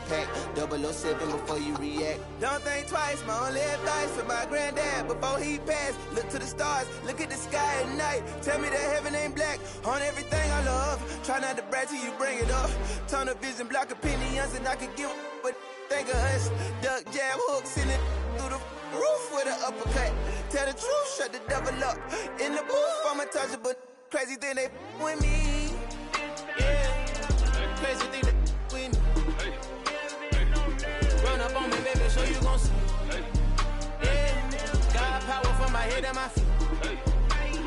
pack. 007 before you react. Don't think twice, my only advice for my granddad before he passed. Look to the stars, look at the sky at night. Tell me that heaven ain't black on everything I love. Try not to brag till you bring it up. Tunnel vision, block opinions, and I can give but think of us. Duck jab hooks in it through the roof with an uppercut. Tell the truth, shut the devil up. In the booth, I'm untouchable. Crazy thing they with me. Yeah, crazy thing they with me. Run up on me, baby, so you gon' see. Yeah, got power from my head and my feet.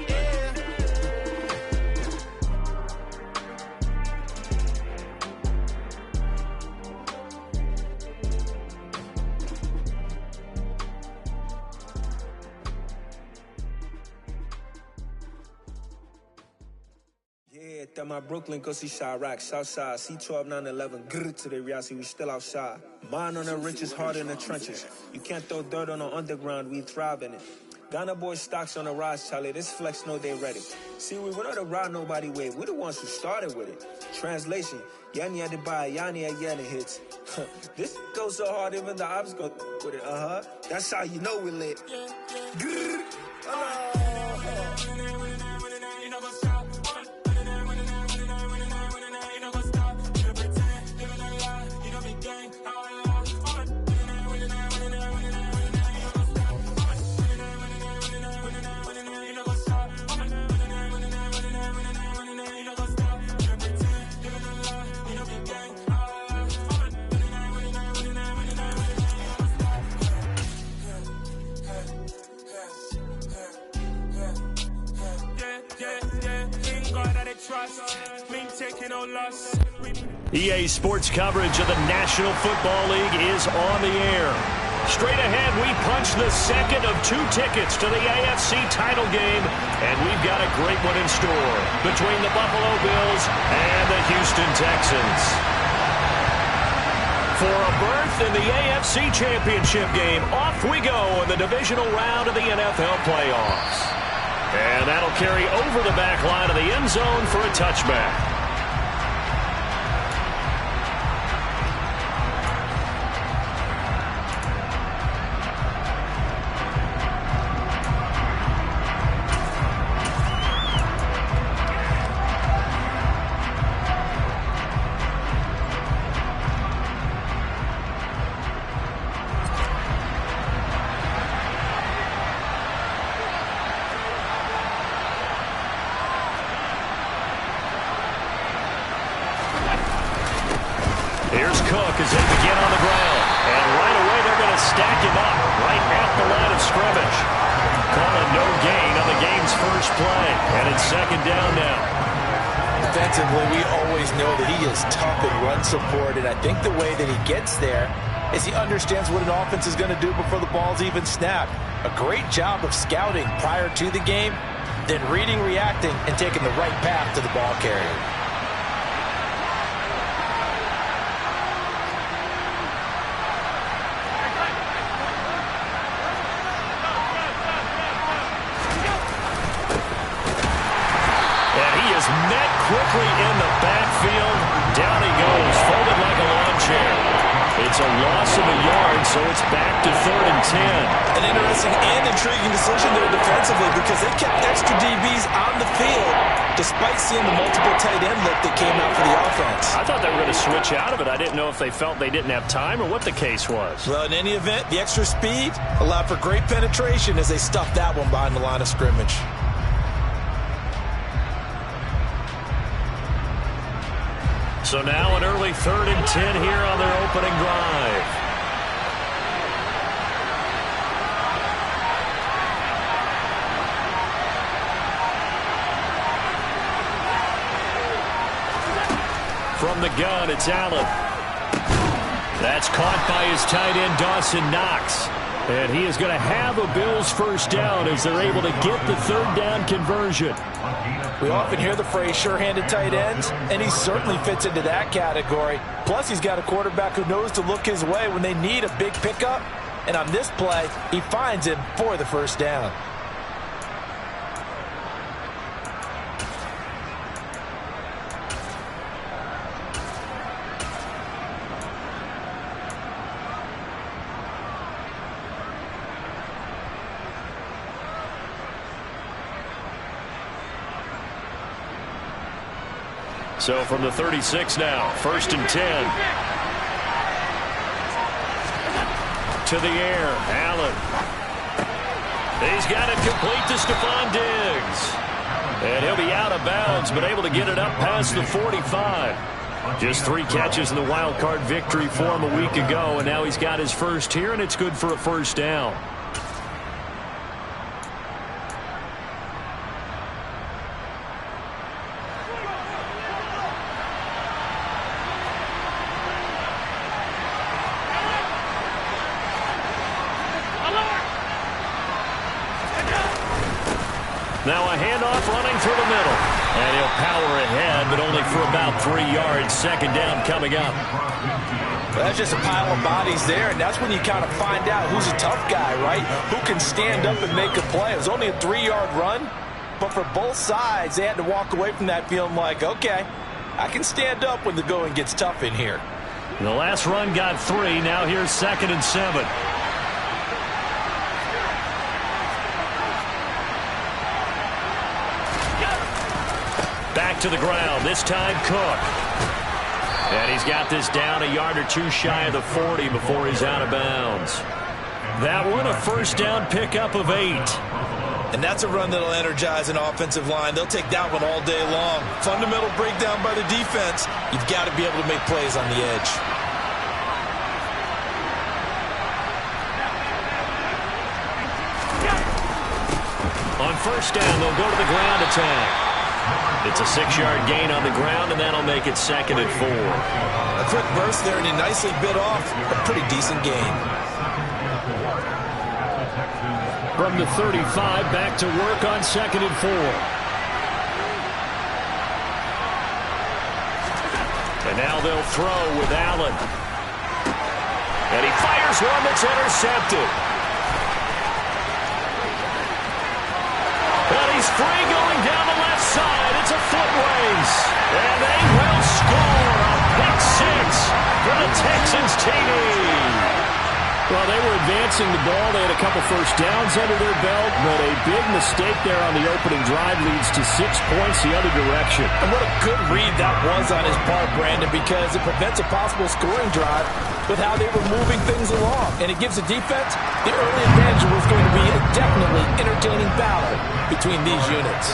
Yeah. Yeah, that my Brooklyn, go see Chirac, Southside, C12, 911, grrr to the Riasi, we still outside. Mine on the riches, hard in the trenches. You can't throw dirt on the underground, we thrive in it. Ghana boys stocks on the rise, Charlie, this flex know they ready. See, we went on the ride nobody way, we the ones who started with it. Translation, Yani had to buy, Yani had Yanni hits. This goes so hard, even the ops go with it, That's how you know we lit. Grrr. EA Sports coverage of the National Football League is on the air. Straight ahead, we punch the second of 2 tickets to the AFC title game, and we've got a great one in store between the Buffalo Bills and the Houston Texans. For a berth in the AFC Championship game, off we go in the divisional round of the NFL playoffs. And that'll carry over the back line of the end zone for a touchback. Here's Cook as they begin on the ground. And right away they're going to stack him up right at the line of scrimmage. Calling no gain on the game's first play. And it's second down now. Defensively, we always know that he is tough in run support. And I think the way that he gets there is he understands what an offense is going to do before the ball's even snapped. A great job of scouting prior to the game, then reading, reacting, and taking the right path to the ball carrier. Met quickly in the backfield. Down he goes, folded like a lawn chair. It's a loss of a yard, so it's back to 3rd and 10. An interesting and intriguing decision there defensively because they kept extra DBs on the field despite seeing the multiple tight end look that came out for the offense. I thought they were going to switch out of it. I didn't know if they felt they didn't have time or what the case was. Well, in any event, the extra speed allowed for great penetration as they stuffed that one behind the line of scrimmage. So now an early 3rd and 10 here on their opening drive. From the gun, it's Allen. That's caught by his tight end, Dawson Knox. And he is going to have a Bills first down as they're able to get the 3rd down conversion. We often hear the phrase sure-handed tight ends, and he certainly fits into that category. Plus, he's got a quarterback who knows to look his way when they need a big pickup. And on this play, he finds him for the first down. So from the 36 now, 1st and 10. To the air, Allen. He's got it complete to Stephon Diggs. And he'll be out of bounds, but able to get it up past the 45. Just 3 catches in the wild card victory for him a week ago, and now he's got his first here, and it's good for a first down. Now a handoff running through the middle. And he'll power ahead, but only for about 3 yards. 2nd down coming up. Well, that's just a pile of bodies there, and that's when you kind of find out who's a tough guy, right? Who can stand up and make a play. It was only a 3-yard run, but for both sides, they had to walk away from that feeling like, okay, I can stand up when the going gets tough in here. The last run got 3. Now here's 2nd and 7. Back to the ground, this time Cook. And he's got this down a yard or 2 shy of the 40 before he's out of bounds. That one a first down pickup of 8. And that's a run that'll energize an offensive line. They'll take that one all day long. Fundamental breakdown by the defense. You've got to be able to make plays on the edge. On first down, they'll go to the ground attack. It's a 6-yard gain on the ground, and that'll make it 2nd and 4. A quick burst there, and he nicely bit off a pretty decent gain. From the 35, back to work on 2nd and 4. And now they'll throw with Allen. And he fires one that's intercepted. And he's free going down the left side. It's a foot race. And they will score a pick 6 for the Texans TD. Well, they were advancing the ball. They had a couple first downs under their belt, but a big mistake there on the opening drive leads to 6 points the other direction. And what a good read that was on his part, Brandon, because it prevents a possible scoring drive with how they were moving things along. And it gives the defense the early advantage. Was going to be a definitely entertaining battle between these units.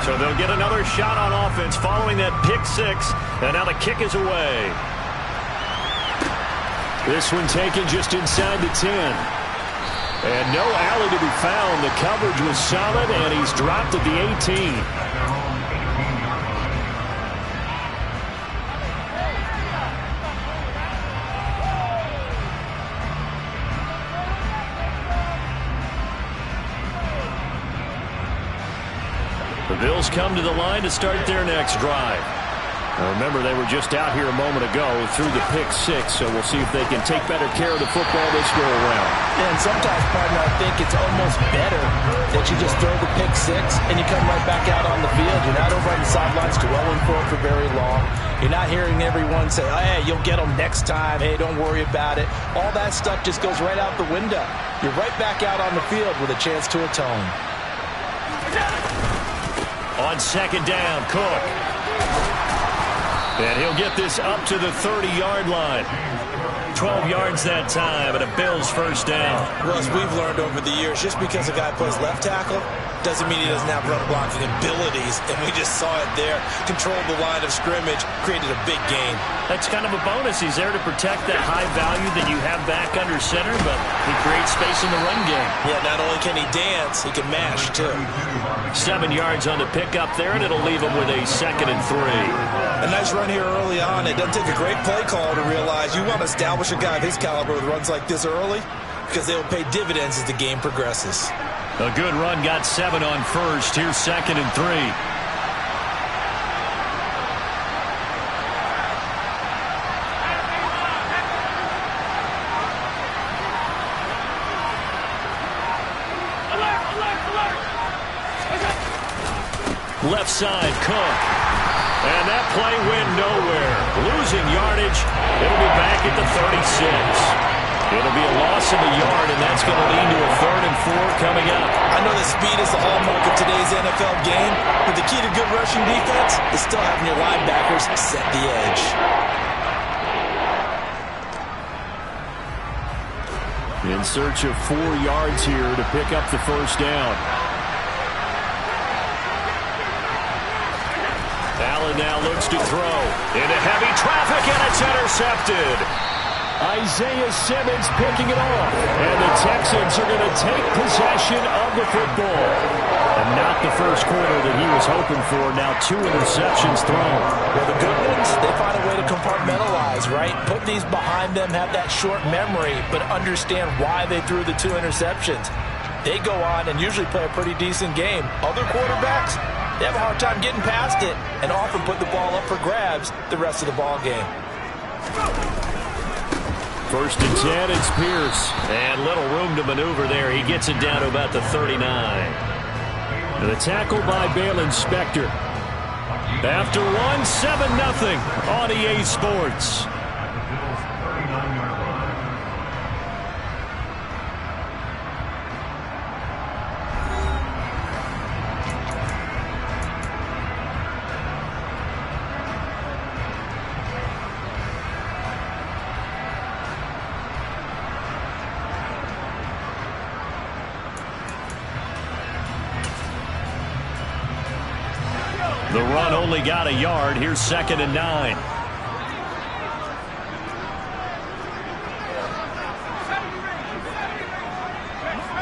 So they'll get another shot on offense following that pick 6, and now the kick is away. This one taken just inside the 10. And no alley to be found. The coverage was solid, and he's dropped at the 18. The Bills come to the line to start their next drive. Now remember, they were just out here a moment ago through the pick 6, so we'll see if they can take better care of the football this go around. And sometimes, partner, I think it's almost better that you just throw the pick 6 and you come right back out on the field. You're not over on the sidelines dwelling for it for very long. You're not hearing everyone say, oh, hey, you'll get them next time. Hey, don't worry about it. All that stuff just goes right out the window. You're right back out on the field with a chance to atone. On 2nd down, Cook. And he'll get this up to the 30-yard line. 12 yards that time, and a Bills first down. Russ, we've learned over the years, just because a guy plays left tackle doesn't mean he doesn't have run blocking abilities, and we just saw it there. Controlled the line of scrimmage, created a big gain. That's kind of a bonus. He's there to protect that high value that you have back under center, but he creates space in the run game. Yeah, not only can he dance, he can mash, too. 7 yards on the pickup there, and it'll leave him with a 2nd and 3. A nice run here early on. It doesn't take a great play call to realize you want to establish a guy of his caliber with runs like this early, because they will pay dividends as the game progresses. A good run, got 7 on first. Here's 2nd and 3. Left side, Cook. And that play went nowhere. Losing yardage. It'll be back at the 36. It'll be a loss of a yard, and that's going to lead to a 3rd and 4 coming up. I know that speed is the hallmark of today's NFL game, but the key to good rushing defense is still having your linebackers set the edge. In search of 4 yards here to pick up the first down. Allen now looks to throw into heavy traffic, and it's intercepted. Isaiah Simmons picking it off. And the Texans are going to take possession of the football. And not the first quarter that he was hoping for. Now 2 interceptions thrown. Well, the good ones, they find a way to compartmentalize, right? Put these behind them, have that short memory, but understand why they threw the 2 interceptions. They go on and usually play a pretty decent game. Other quarterbacks, they have a hard time getting past it and often put the ball up for grabs the rest of the ball game. 1st and 10, it's Pierce. And little room to maneuver there. He gets it down to about the 39. And the tackle by Balin Spector. After 1, 7-0 on EA Sports. The run only got a yard. Here's 2nd and 9.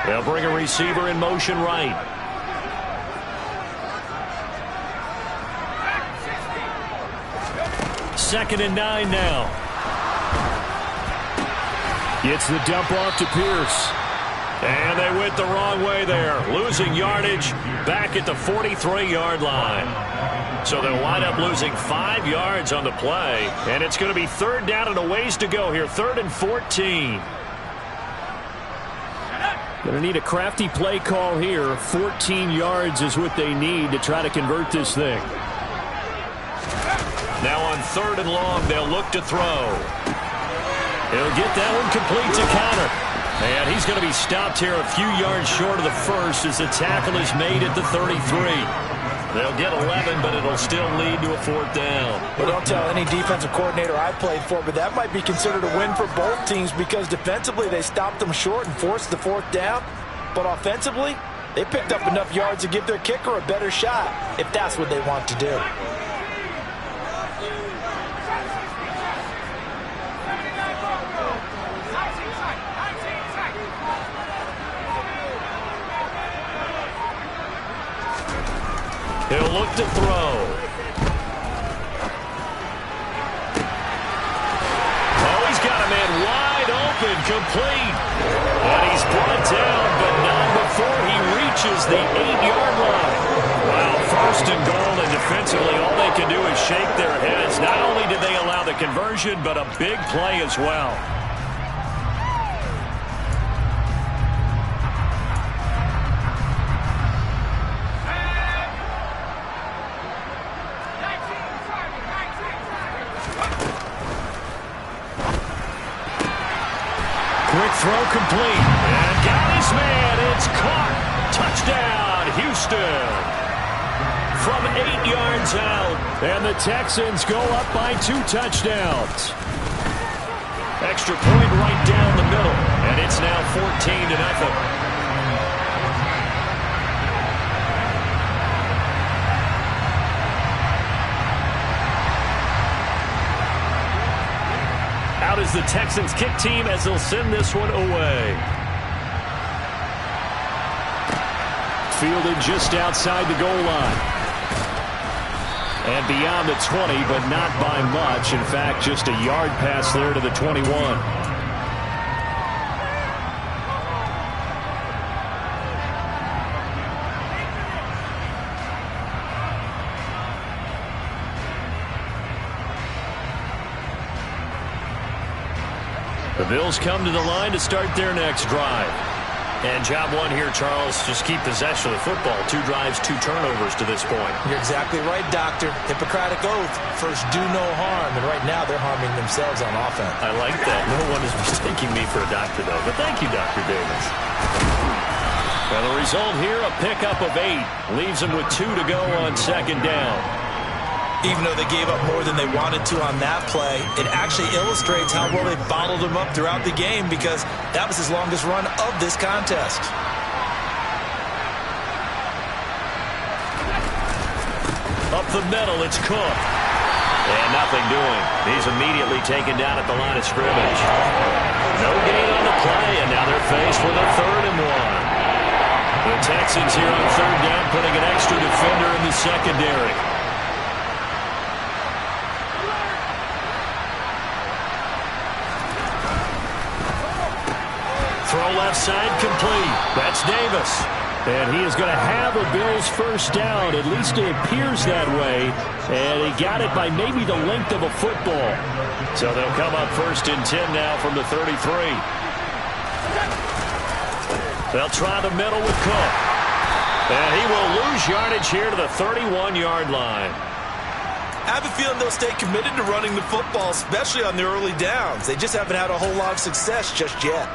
They'll bring a receiver in motion right. Second and 9 now. Gets the dump off to Pierce. And they went the wrong way there. Losing yardage back at the 43-yard line. So they'll wind up losing 5 yards on the play. And it's going to be 3rd down and a ways to go here. 3rd and 14. Going to need a crafty play call here. 14 yards is what they need to try to convert this thing. Now on 3rd and long, they'll look to throw. He'll get that one complete to counter. And he's going to be stopped here a few yards short of the first as the tackle is made at the 33. They'll get 11, but it'll still lead to a 4th down. Well, don't tell any defensive coordinator I played for, but that might be considered a win for both teams because defensively they stopped them short and forced the 4th down. But offensively, they picked up enough yards to give their kicker a better shot if that's what they want to do. He'll look to throw. Oh, he's got a man wide open, complete. And he's brought down, but not before he reaches the 8-yard line. Wow, 1st and goal, and defensively all they can do is shake their heads. Not only did they allow the conversion, but a big play as well. Quick throw complete. And got his man. It's caught. Touchdown, Houston. From 8 yards out. And the Texans go up by 2 touchdowns. Extra point right down the middle. And it's now 14-0. Out is the Texans kick team as they'll send this one away. Fielded just outside the goal line. And beyond the 20, but not by much. In fact, just a yard pass there to the 21. The Bills come to the line to start their next drive. And job one here, Charles, just keep possession of the football. 2 drives, 2 turnovers to this point. You're exactly right, Doctor. Hippocratic oath. First, do no harm. And right now, they're harming themselves on offense. I like that. No one is mistaking me for a doctor, though. But thank you, Dr. Davis. Well, the result here, a pickup of 8. Leaves them with 2 to go on second down. Even though they gave up more than they wanted to on that play, it actually illustrates how well they bottled them up throughout the game because that was his longest run of this contest. Up the middle, it's Cook. And nothing doing. He's immediately taken down at the line of scrimmage. No gain on the play, and now they're faced with a 3rd and 1. The Texans here on 3rd down, putting an extra defender in the secondary. Throw left side complete. That's Davis. And he is going to have a Bills first down. At least it appears that way. And he got it by maybe the length of a football. So they'll come up 1st and 10 now from the 33. They'll try the middle with Cook. And he will lose yardage here to the 31-yard line. I have a feeling they'll stay committed to running the football, especially on the early downs. They just haven't had a whole lot of success just yet.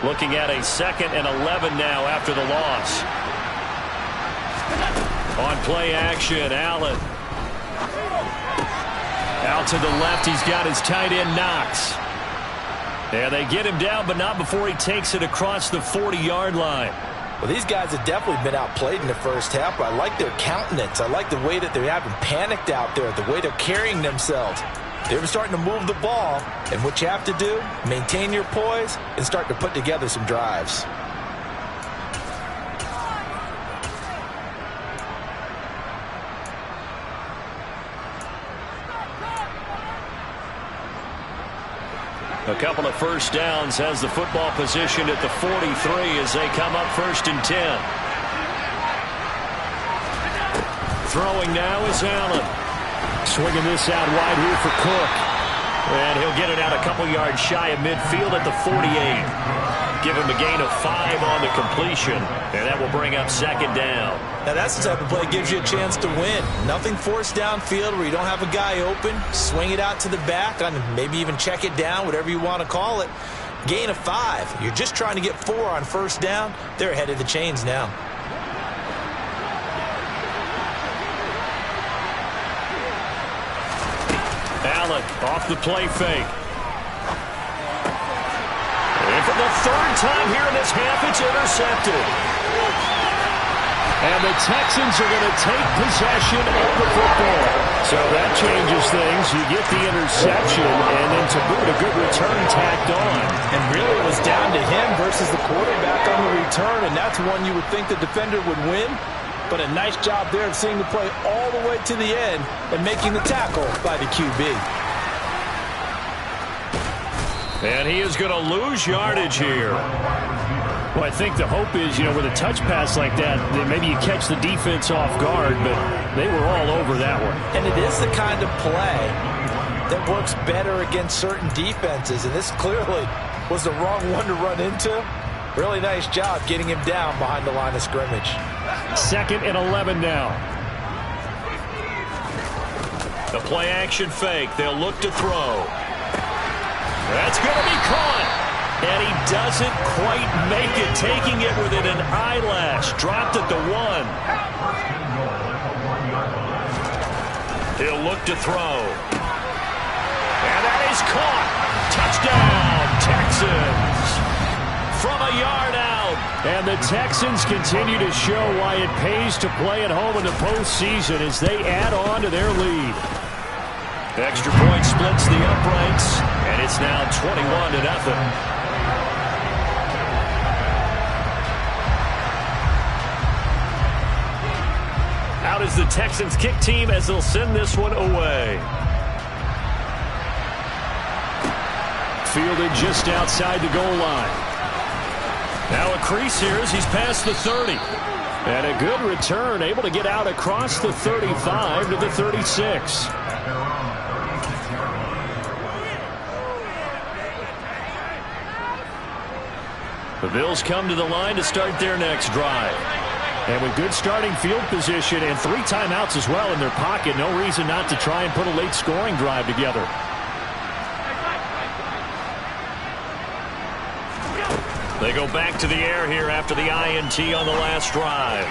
Looking at a 2nd and 11 now after the loss. On play action, Allen. Out to the left, he's got his tight end, Knox. And they get him down, but not before he takes it across the 40-yard line. Well, these guys have definitely been outplayed in the first half, but I like their countenance. I like the way that they haven't panicked out there, the way they're carrying themselves. They're starting to move the ball, and what you have to do, maintain your poise and start to put together some drives. A couple of first downs has the football positioned at the 43 as they come up 1st and 10. Throwing now is Allen. Swinging this out wide here for Cook. And he'll get it out a couple yards shy of midfield at the 48. Give him a gain of 5 on the completion. And that will bring up 2nd down. Now that's the type of play that gives you a chance to win. Nothing forced downfield where you don't have a guy open. Swing it out to the back, and maybe even check it down, whatever you want to call it. Gain of 5. You're just trying to get 4 on first down. They're ahead of the chains now. Allen off the play fake. And for the 3rd time here in this half, it's intercepted. And the Texans are going to take possession of the football. So that changes things. You get the interception, and then to boot, a good return tacked on. And really it was down to him versus the quarterback on the return, and that's one you would think the defender would win. But a nice job there of seeing the play all the way to the end and making the tackle by the QB. And he is going to lose yardage here. Well, I think the hope is, with a touch pass like that maybe you catch the defense off guard, but they were all over that one. And it is the kind of play that works better against certain defenses, and this clearly was the wrong one to run into. Really nice job getting him down behind the line of scrimmage. 2nd and 11 now. The play action fake. They'll look to throw. That's going to be caught. And he doesn't quite make it, taking it within an eyelash. Dropped at the 1. He'll look to throw. And that is caught. Touchdown, Texans. From a yard out. And the Texans continue to show why it pays to play at home in the postseason as they add on to their lead. Extra point splits the uprights, and it's now 21-0. Out is the Texans kick team as they'll send this one away. Fielded just outside the goal line. Now a crease here as he's past the 30. And a good return, able to get out across the 35 to the 36. The Bills come to the line to start their next drive. And with good starting field position and 3 timeouts as well in their pocket, no reason not to try and put a late scoring drive together. They go back to the air here after the INT on the last drive.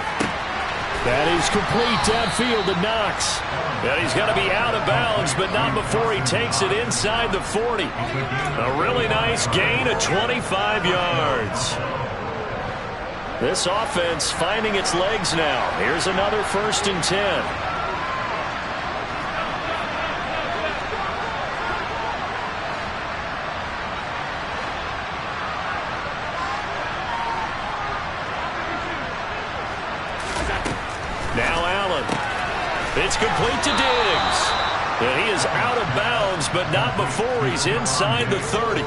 That is complete downfield to Knox. And he's got to be out of bounds, but not before he takes it inside the 40. A really nice gain of 25 yards. This offense finding its legs now. Here's another 1st and 10. Now Allen. It's complete to Diggs. And he is out of bounds, but not before he's inside the 30.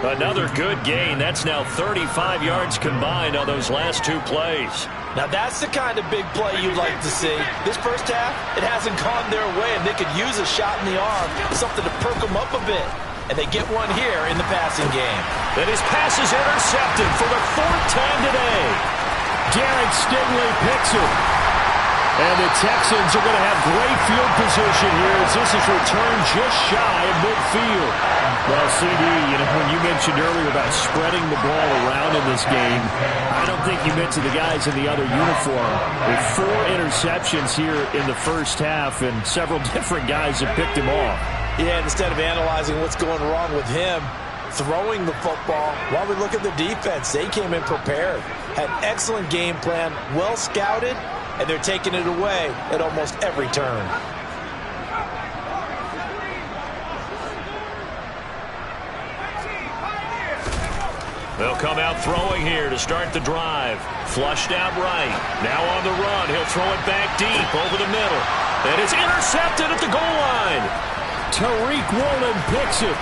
Another good gain. That's now 35 yards combined on those last 2 plays. Now that's the kind of big play you'd like to see. This first half, it hasn't gone their way, and they could use a shot in the arm, something to perk them up a bit. And they get one here in the passing game. And his pass is intercepted for the 4th time today. Garrett Stingley picks it. And the Texans are going to have great field position here as this is returned just shy of midfield. Well, CD, when you mentioned earlier about spreading the ball around in this game, I don't think you meant to the guys in the other uniform. With 4 interceptions here in the first half, and several different guys have picked him off. Yeah, instead of analyzing what's going wrong with him, throwing the football, while we look at the defense, they came in prepared. Had an excellent game plan, well scouted, and they're taking it away at almost every turn. They'll come out throwing here to start the drive. Flushed out right. Now on the run. He'll throw it back deep over the middle. And it's intercepted at the goal line. Tariq Woolen picks it.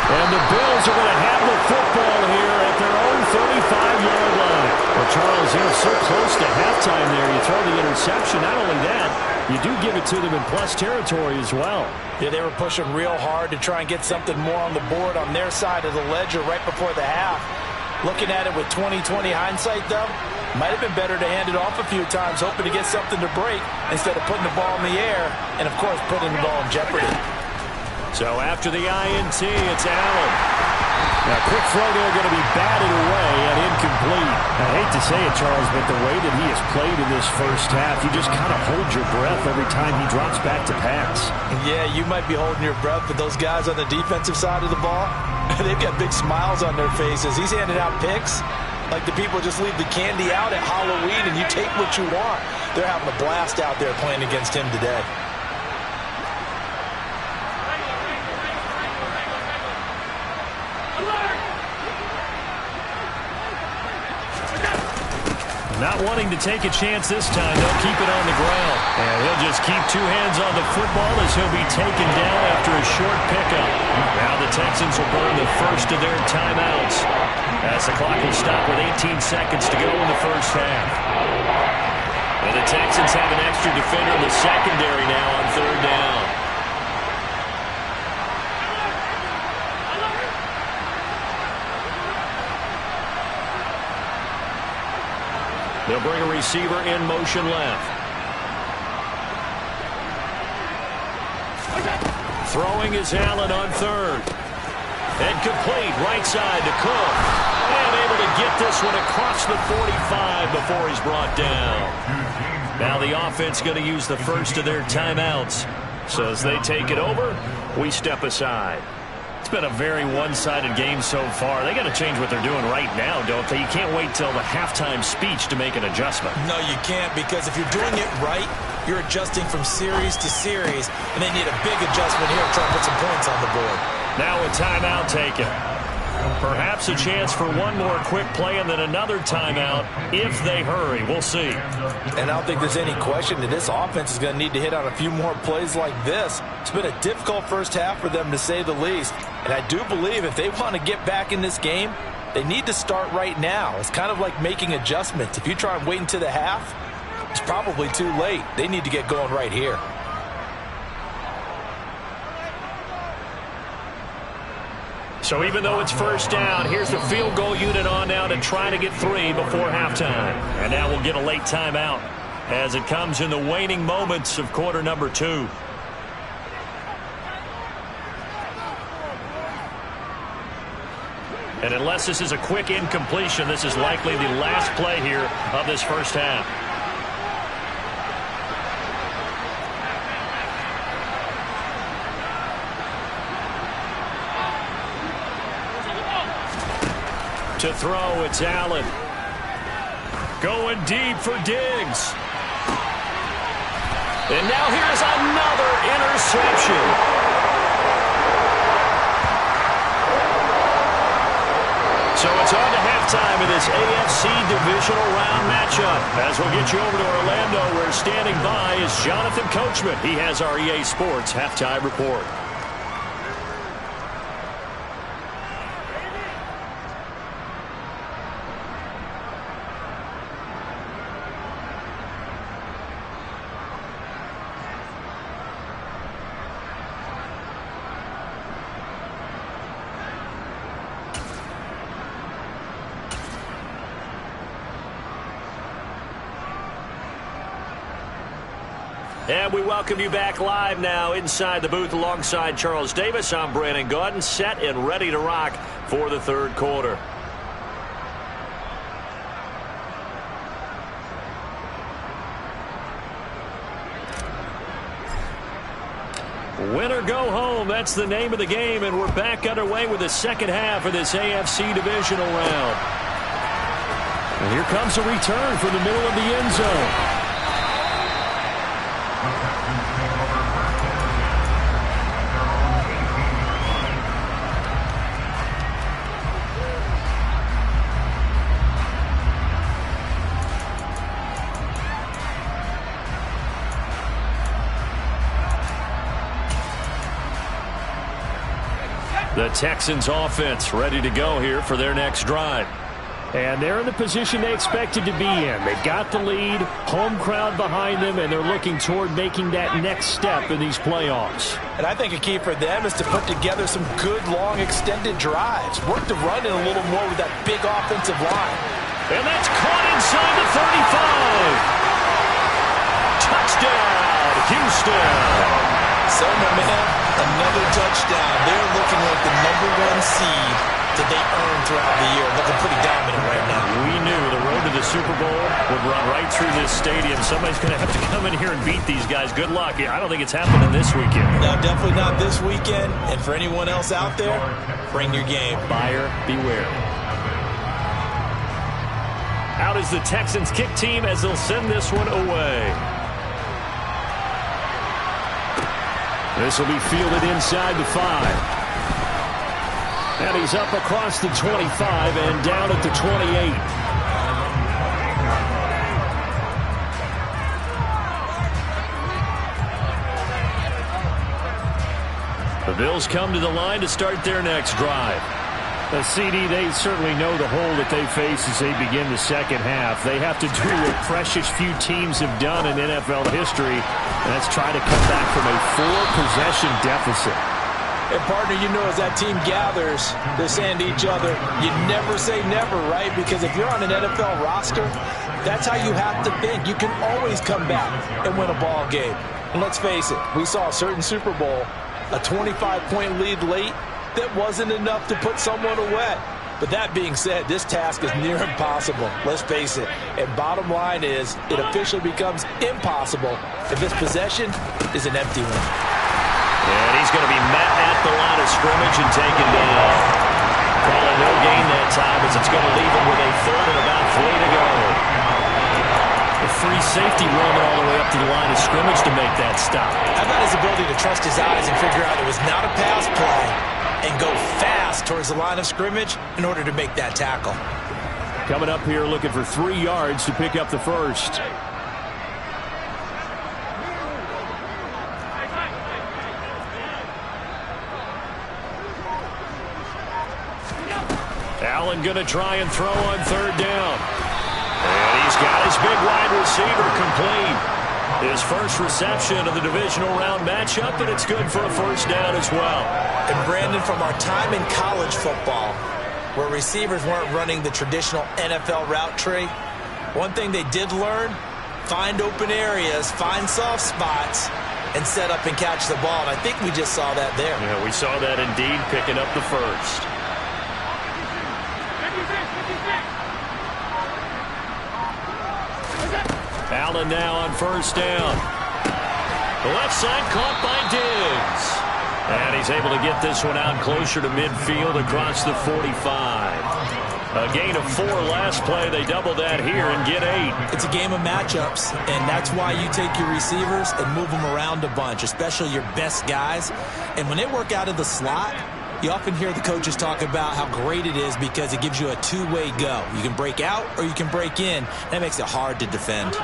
And the Bills are going to have the football here at their own 35-yard line. Well, Charles, so close to halftime there. You throw the interception. Not only that, you do give it to them in plus territory as well. Yeah, they were pushing real hard to try and get something more on the board on their side of the ledger right before the half. Looking at it with 20/20 hindsight, though, might have been better to hand it off a few times, hoping to get something to break instead of putting the ball in the air and, of course, putting the ball in jeopardy. So after the INT, it's Allen. Now, quick throw there going to be batted away and incomplete. I hate to say it, Charles, but the way that he has played in this first half, you just kind of hold your breath every time he drops back to pass. Yeah, you might be holding your breath, but those guys on the defensive side of the ball, they've got big smiles on their faces. He's handing out picks like the people just leave the candy out at Halloween and you take what you want. They're having a blast out there playing against him today. Not wanting to take a chance this time, they'll keep it on the ground. And he'll just keep 2 hands on the football as he'll be taken down after a short pickup. Now the Texans will burn the first of their timeouts as the clock will stop with 18 seconds to go in the first half. And the Texans have an extra defender in the secondary now on 3rd down. They'll bring a receiver in motion left. Throwing is Allen on 3rd. And complete right side to Cook. And able to get this one across the 45 before he's brought down. Now the offense going to use the first of their timeouts. So as they take it over, we step aside. It's been a very one-sided game so far. They got to change what they're doing right now, don't they? You can't wait till the halftime speech to make an adjustment. No, you can't, because if you're doing it right, you're adjusting from series to series, and they need a big adjustment here to try to put some points on the board. Now a timeout taken. Perhaps a chance for one more quick play and then another timeout if they hurry. We'll see. And I don't think there's any question that this offense is going to need to hit on a few more plays like this. It's been a difficult first half for them, to say the least. And I do believe if they want to get back in this game, They need to start right now. It's kind of like making adjustments. If you try and wait until the half, it's probably too late. They need to get going right here. So even though it's first down, here's the field goal unit on now to try to get 3 before halftime. And now we'll get a late timeout as it comes in the waning moments of quarter number 2. And unless this is a quick incompletion, this is likely the last play here of this first half. To throw, it's Allen. Going deep for Diggs. And now here's another interception. So it's on to halftime in this AFC divisional round matchup. As we'll get you over to Orlando, where standing by is Jonathan Coachman. He has our EA Sports halftime report. And we welcome you back live now inside the booth alongside Charles Davis. I'm Brandon Gaudin, set and ready to rock for the third quarter. Win or go home, that's the name of the game, and we're back underway with the second half of this AFC divisional round. And here comes a return from the middle of the end zone. The Texans offense ready to go here for their next drive. And they're in the position they expected to be in. They've got the lead, home crowd behind them, and they're looking toward making that next step in these playoffs. And I think a key for them is to put together some good, long, extended drives. Work the run in a little more with that big offensive line. And that's caught inside the 35. Touchdown, Houston. So, my man, another touchdown. They're looking like the #1 seed that they earned throughout the year. Looking pretty dominant right now. We knew the road to the Super Bowl would run right through this stadium. Somebody's going to have to come in here and beat these guys. Good luck. I don't think it's happening this weekend. No, definitely not this weekend. And for anyone else out there, bring your game. Buyer beware. Out is the Texans kick team as they'll send this one away. This will be fielded inside the 5. And he's up across the 25 and down at the 28. The Bills come to the line to start their next drive. The CD, they certainly know the hole that they face as they begin the second half. They have to do what precious few teams have done in NFL history, and that's try to come back from a 4-possession deficit. And, partner, you know as that team gathers, they're saying to each other, you never say never, right? Because if you're on an NFL roster, that's how you have to think. You can always come back and win a ball game. And let's face it, we saw a certain Super Bowl, a 25-point lead late, that wasn't enough to put someone away. But that being said, this task is near impossible. Let's face it. And bottom line is, it officially becomes impossible if this possession is an empty one. And he's going to be met at the line of scrimmage and taken down. Calling no gain that time as it's going to leave him with a third and about 3 to go. The free safety roaming all the way up to the line of scrimmage to make that stop. How about his ability to trust his eyes and figure out it was not a pass play and go fast towards the line of scrimmage in order to make that tackle. Coming up here looking for 3 yards to pick up the first. Allen going to try and throw on third down. And he's got his big wide receiver complete. His first reception of the divisional round matchup, and it's good for a first down as well. And Brandon, from our time in college football, where receivers weren't running the traditional NFL route tree, one thing they did learn, find open areas, find soft spots, and set up and catch the ball. And I think we just saw that there. Yeah, we saw that indeed, picking up the first. Allen now on first down. The left side caught by Diggs. And he's able to get this one out closer to midfield across the 45. A gain of 4 last play. They double that here and get 8. It's a game of matchups, and that's why you take your receivers and move them around a bunch, especially your best guys. And when they work out of the slot, you often hear the coaches talk about how great it is because it gives you a two-way go. You can break out or you can break in. That makes it hard to defend.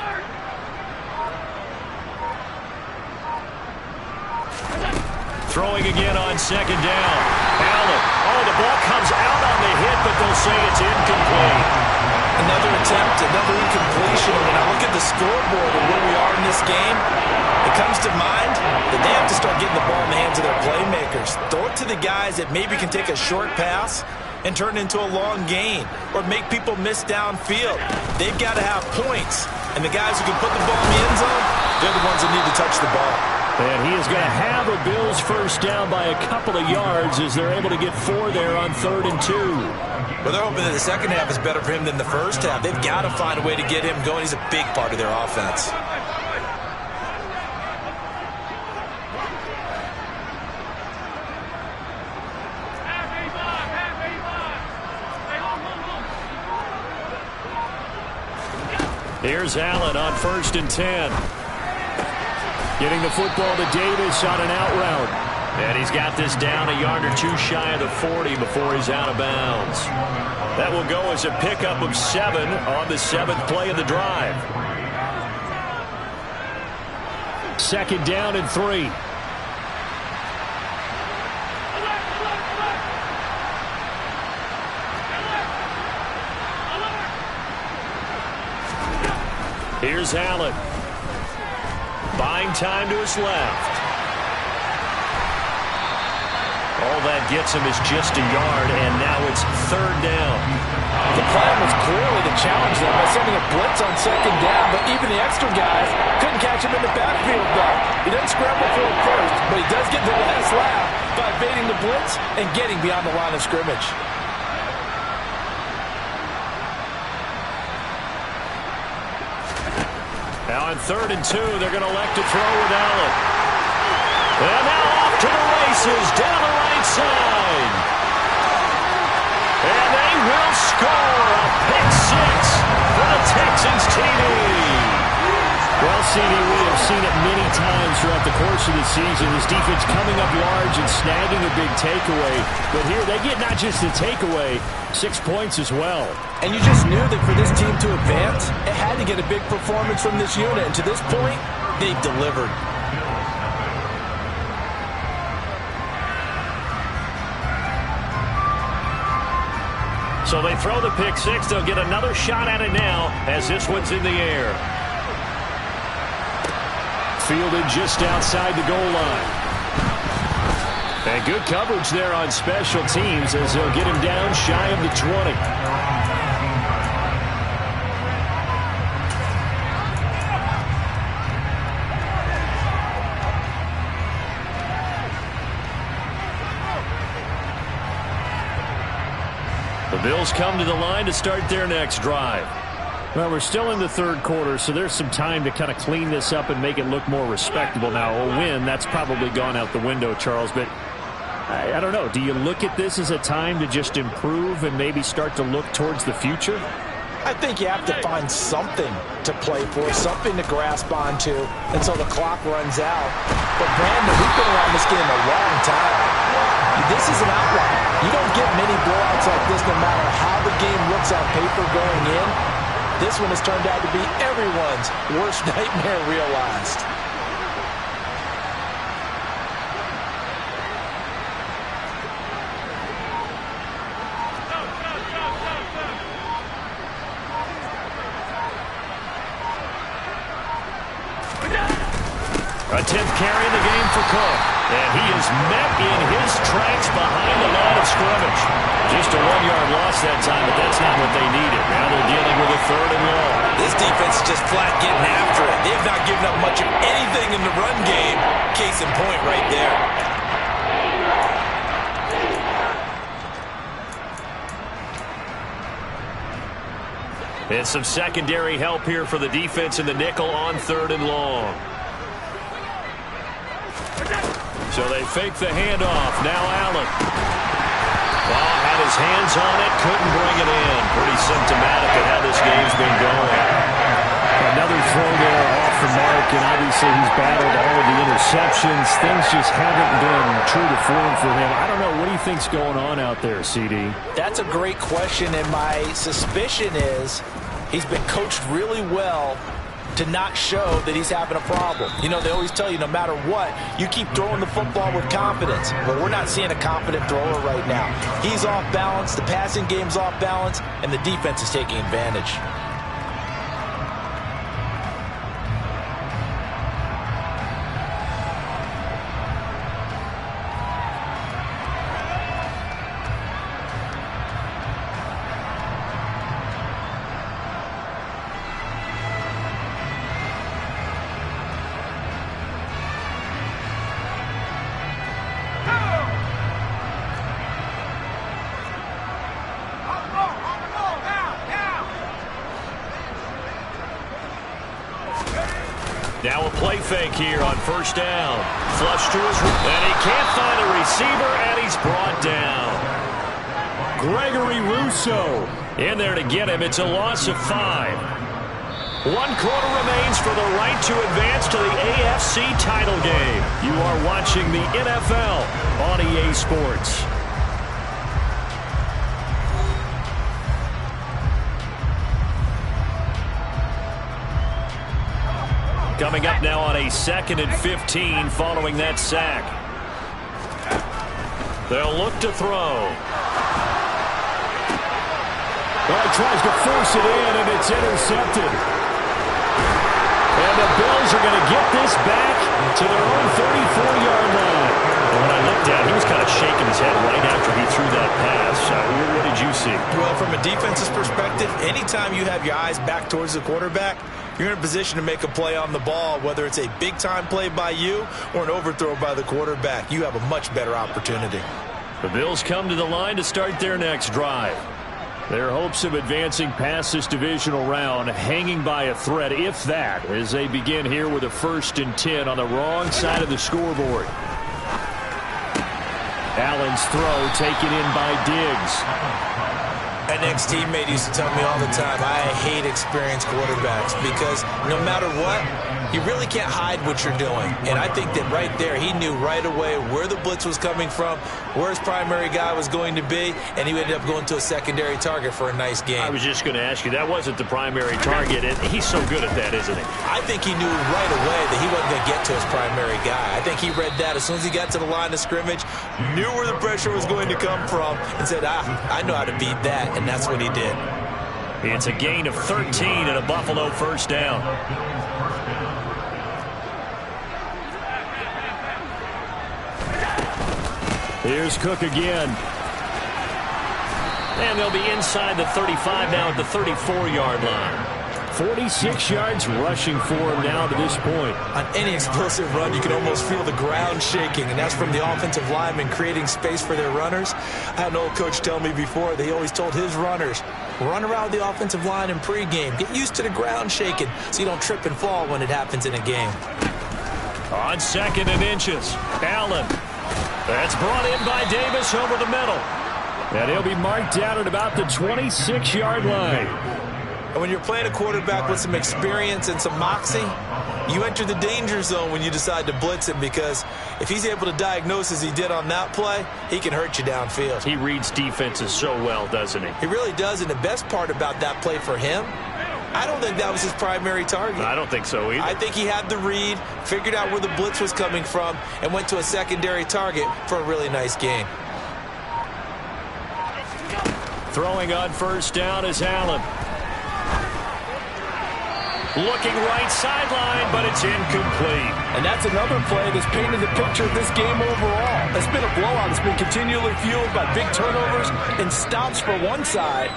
Throwing again on second down. Allen. Oh, the ball comes out on the hit, but they'll say it's incomplete. Another attempt, another incompletion. When I look at the scoreboard and where we are in this game, it comes to mind that they have to start getting the ball in the hands of their playmakers. Throw it to the guys that maybe can take a short pass and turn it into a long gain or make people miss downfield. They've got to have points. And the guys who can put the ball in the end zone, they're the ones that need to touch the ball. And he is going to have a Bills first down by a couple of yards as they're able to get 4 there on 3rd and 2. Well, they're hoping that the second half is better for him than the first half. They've got to find a way to get him going. He's a big part of their offense. Here's Allen on 1st and 10. Getting the football to Davis on an out route. And he's got this down a yard or 2 shy of the 40 before he's out of bounds. That will go as a pickup of 7 on the 7th play of the drive. 2nd down and 3. Here's Allen. Buying time to his left. All that gets him is just a yard, and now it's 3rd down. The plan was clearly to challenge them by sending a blitz on 2nd down, but even the extra guys couldn't catch him in the backfield, though. He doesn't scramble for it first, but he does get the last laugh by evading the blitz and getting beyond the line of scrimmage. Now on 3rd and 2, they're going to elect to throw with Allen. And now off to the races down the right side. And they will score a pick 6 for the Texans TD. Well, CD, we have seen it many times throughout the course of the season. This defense coming up large and snagging a big takeaway. But here they get not just a takeaway, 6 points as well. And you just knew that for this team to advance, it had to get a big performance from this unit. And to this point, they've delivered. So they throw the pick 6. They'll get another shot at it now as this one's in the air. Fielded just outside the goal line. And good coverage there on special teams as they'll get him down shy of the 20. The Bills come to the line to start their next drive. Well, we're still in the 3rd quarter, so there's some time to kind of clean this up and make it look more respectable. Now, a win, that's probably gone out the window, Charles, but I don't know. Do you look at this as a time to just improve and maybe start to look towards the future? I think you have to find something to play for, something to grasp onto until the clock runs out. But, Brandon, we've been around this game a long time. This is an outlier. You don't get many blowouts like this no matter how the game looks on paper going in. This one has turned out to be everyone's worst nightmare realized. A 10th carry in the game for Cook. And he is met in his tracks behind the line of scrimmage. Just a 1-yard loss that time, but that's not what they needed. Now they're dealing with a 3rd and long. This defense is just flat getting after it. They've not given up much of anything in the run game. Case in point right there. And some secondary help here for the defense in the nickel on 3rd and long. So they fake the handoff. Now Allen. Well, had his hands on it, couldn't bring it in. Pretty symptomatic of how this game's been going. Another throw there off the mark, and obviously he's battled all of the interceptions. Things just haven't been true to form for him. I don't know. What do you think's going on out there, CD? That's a great question, and my suspicion is he's been coached really well to not show that he's having a problem. You know, they always tell you no matter what, you keep throwing the football with confidence. But we're not seeing a confident thrower right now. He's off balance, the passing game's off balance, and the defense is taking advantage. Now a play fake here on 1st down. Flush to his right, and he can't find a receiver, and he's brought down. Gregory Rousseau In there to get him. It's a loss of 5. 1 quarter remains for the right to advance to the AFC title game. You are watching the NFL on EA Sports. Coming up now on a 2nd and 15 following that sack. They'll look to throw. Well, he tries to force it in, and it's intercepted. And the Bills are going to get this back to their own 34-yard line. And when I looked at it, he was kind of shaking his head right after he threw that pass. What did you see? Well, from a defense's perspective, anytime you have your eyes back towards the quarterback, you're in a position to make a play on the ball, whether it's a big-time play by you or an overthrow by the quarterback. You have a much better opportunity. The Bills come to the line to start their next drive. Their hopes of advancing past this divisional round hanging by a thread, if that, as they begin here with a 1st and 10 on the wrong side of the scoreboard. Allen's throw taken in by Diggs. An ex-teammate used to tell me all the time, I hate experienced quarterbacks because no matter what, you really can't hide what you're doing. And I think that right there, he knew right away where the blitz was coming from, where his primary guy was going to be, and he ended up going to a secondary target for a nice game. I was just going to ask you, that wasn't the primary target, and he's so good at that, isn't he? I think he knew right away that he wasn't going to get to his primary guy. I think he read that as soon as he got to the line of scrimmage, knew where the pressure was going to come from, and said, I know how to beat that, and that's what he did. It's a gain of 13 and a Buffalo 1st down. Here's Cook again. And they'll be inside the 35 now at the 34-yard line. 46 yards rushing for him now to this point. On any explosive run, you can almost feel the ground shaking, and that's from the offensive linemen creating space for their runners. I had an old coach tell me before that he always told his runners, run around the offensive line in pregame. Get used to the ground shaking so you don't trip and fall when it happens in a game. On 2nd and inches, Allen. That's brought in by Davis over the middle. And he'll be marked down at about the 26-yard line. And when you're playing a quarterback with some experience and some moxie, you enter the danger zone when you decide to blitz him, because if he's able to diagnose as he did on that play, he can hurt you downfield. He reads defenses so well, doesn't he? He really does, and the best part about that play for him, I don't think that was his primary target. I don't think so either. I think he had the read, figured out where the blitz was coming from, and went to a secondary target for a really nice gain. Throwing on 1st down is Allen. Looking right sideline, but it's incomplete. And that's another play that's painted the picture of this game overall. It's been a blowout. It's been continually fueled by big turnovers and stops for one side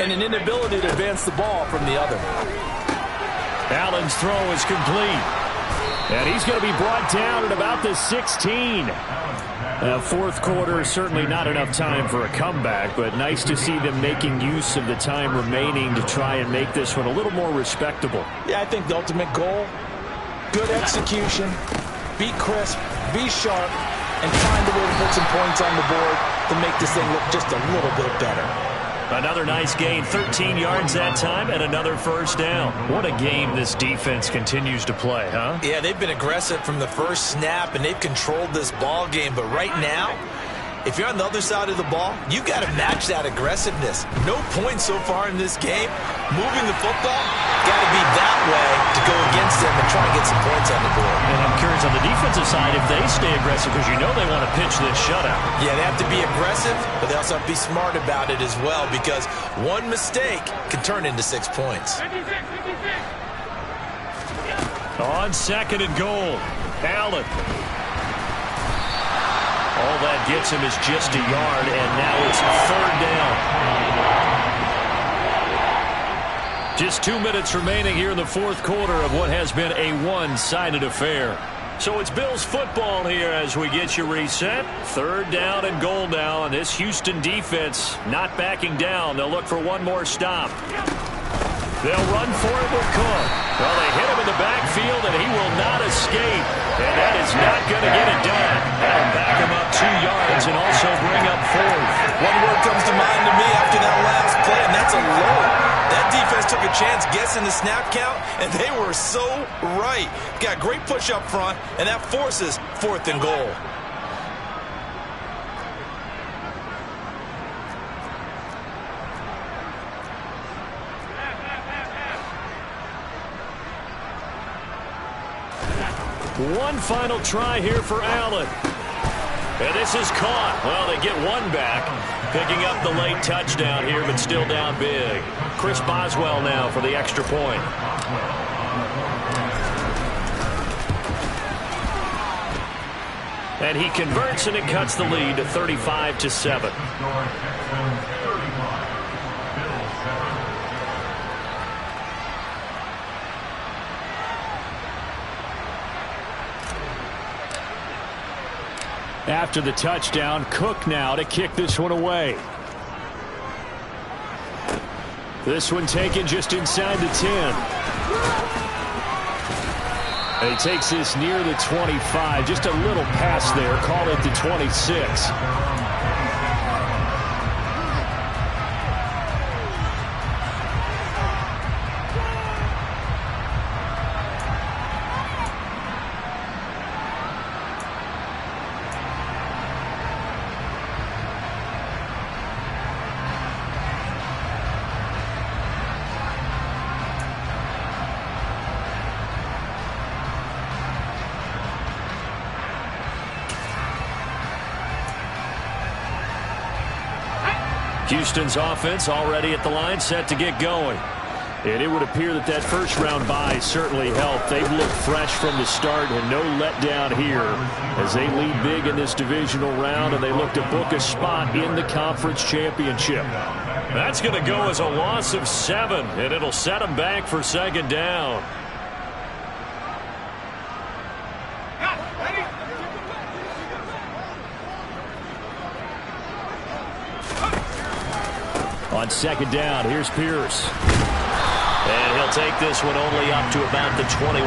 and an inability to advance the ball from the other. Allen's throw is complete. And he's going to be brought down at about the 16. Fourth quarter, certainly not enough time for a comeback, but nice to see them making use of the time remaining to try and make this one a little more respectable. Yeah, I think the ultimate goal, good execution, be crisp, be sharp, and find a way to put some points on the board to make this thing look just a little bit better. Another nice gain, 13 yards that time, and another first down. What a game this defense continues to play, huh? Yeah, they've been aggressive from the first snap, and they've controlled this ball game. But right now, if you're on the other side of the ball, you've got to match that aggressiveness. No points so far in this game. Moving the football, got to be that way to go against them and try and get some points on the board. And I'm curious on the defensive side if they stay aggressive, because you know they want to pitch this shutout. Yeah, they have to be aggressive, but they also have to be smart about it as well, because one mistake can turn into 6 points. On second and goal, Allen. All that gets him is just a yard, and now it's third down. Just 2 minutes remaining here in the fourth quarter of what has been a one-sided affair. So it's Bills football here as we get you reset. Third down and goal now, and this Houston defense not backing down. They'll look for one more stop. They'll run for it with Cook. Well, they hit him in the backfield, and he will not escape. And that is not going to get it done. That'll back him up 2 yards and also bring up fourth. One word comes to mind to me after that last play, and that's alone. That defense took a chance guessing the snap count, and they were so right. Got great push up front, and that forces fourth and goal. One final try here for Allen. And this is caught. Well, they get one back. Picking up the late touchdown here, but still down big. Chris Boswell now for the extra point. And he converts, and it cuts the lead to 35-7. After the touchdown, Cook now to kick this one away. This one taken just inside the 10. And he takes this near the 25. Just a little pass there. Call it the 26. Houston's offense already at the line, set to get going. And it would appear that that first-round bye certainly helped. They've looked fresh from the start and no letdown here as they lead big in this divisional round, and they look to book a spot in the conference championship. That's going to go as a loss of 7, and it'll set them back for second down. On second down, here's Pierce. And he'll take this one only up to about the 21.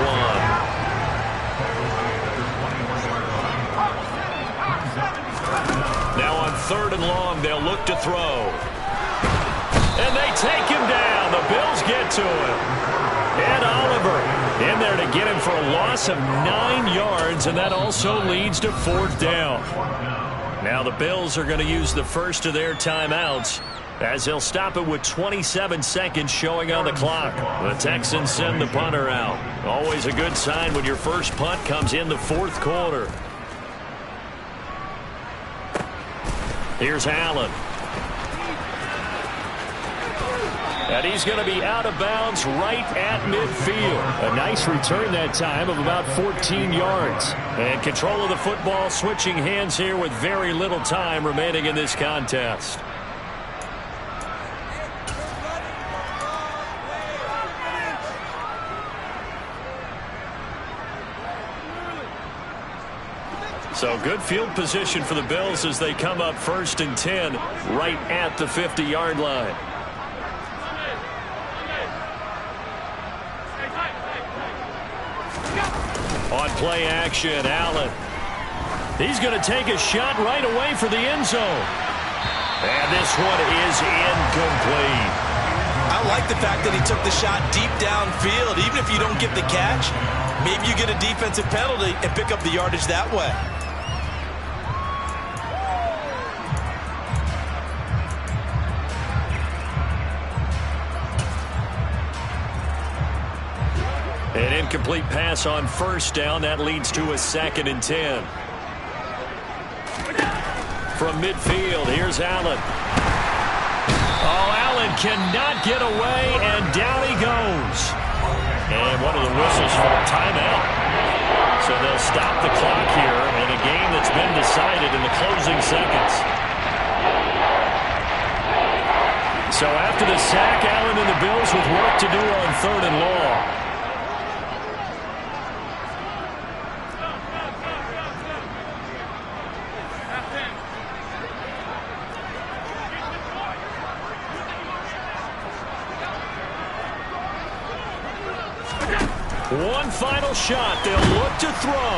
Now on third and long, they'll look to throw. And they take him down. The Bills get to him. And Oliver in there to get him for a loss of 9 yards, and that also leads to fourth down. Now the Bills are going to use the first of their timeouts, as they'll stop it with 27 seconds showing on the clock. The Texans send the punter out. Always a good sign when your first punt comes in the fourth quarter. Here's Allen. And he's going to be out of bounds right at midfield. A nice return that time of about 14 yards. And control of the football switching hands here with very little time remaining in this contest. So good field position for the Bills as they come up 1st and 10 right at the 50-yard line. On play action, Allen. He's going to take a shot right away for the end zone. And this one is incomplete. I like the fact that he took the shot deep downfield. Even if you don't get the catch, maybe you get a defensive penalty and pick up the yardage that way. An incomplete pass on 1st down. That leads to a 2nd and 10. From midfield, here's Allen. Oh, Allen cannot get away, and down he goes. And one of the whistles for a timeout. So they'll stop the clock here in a game that's been decided in the closing seconds. So after the sack, Allen and the Bills with work to do on 3rd and long. One final shot. They'll look to throw.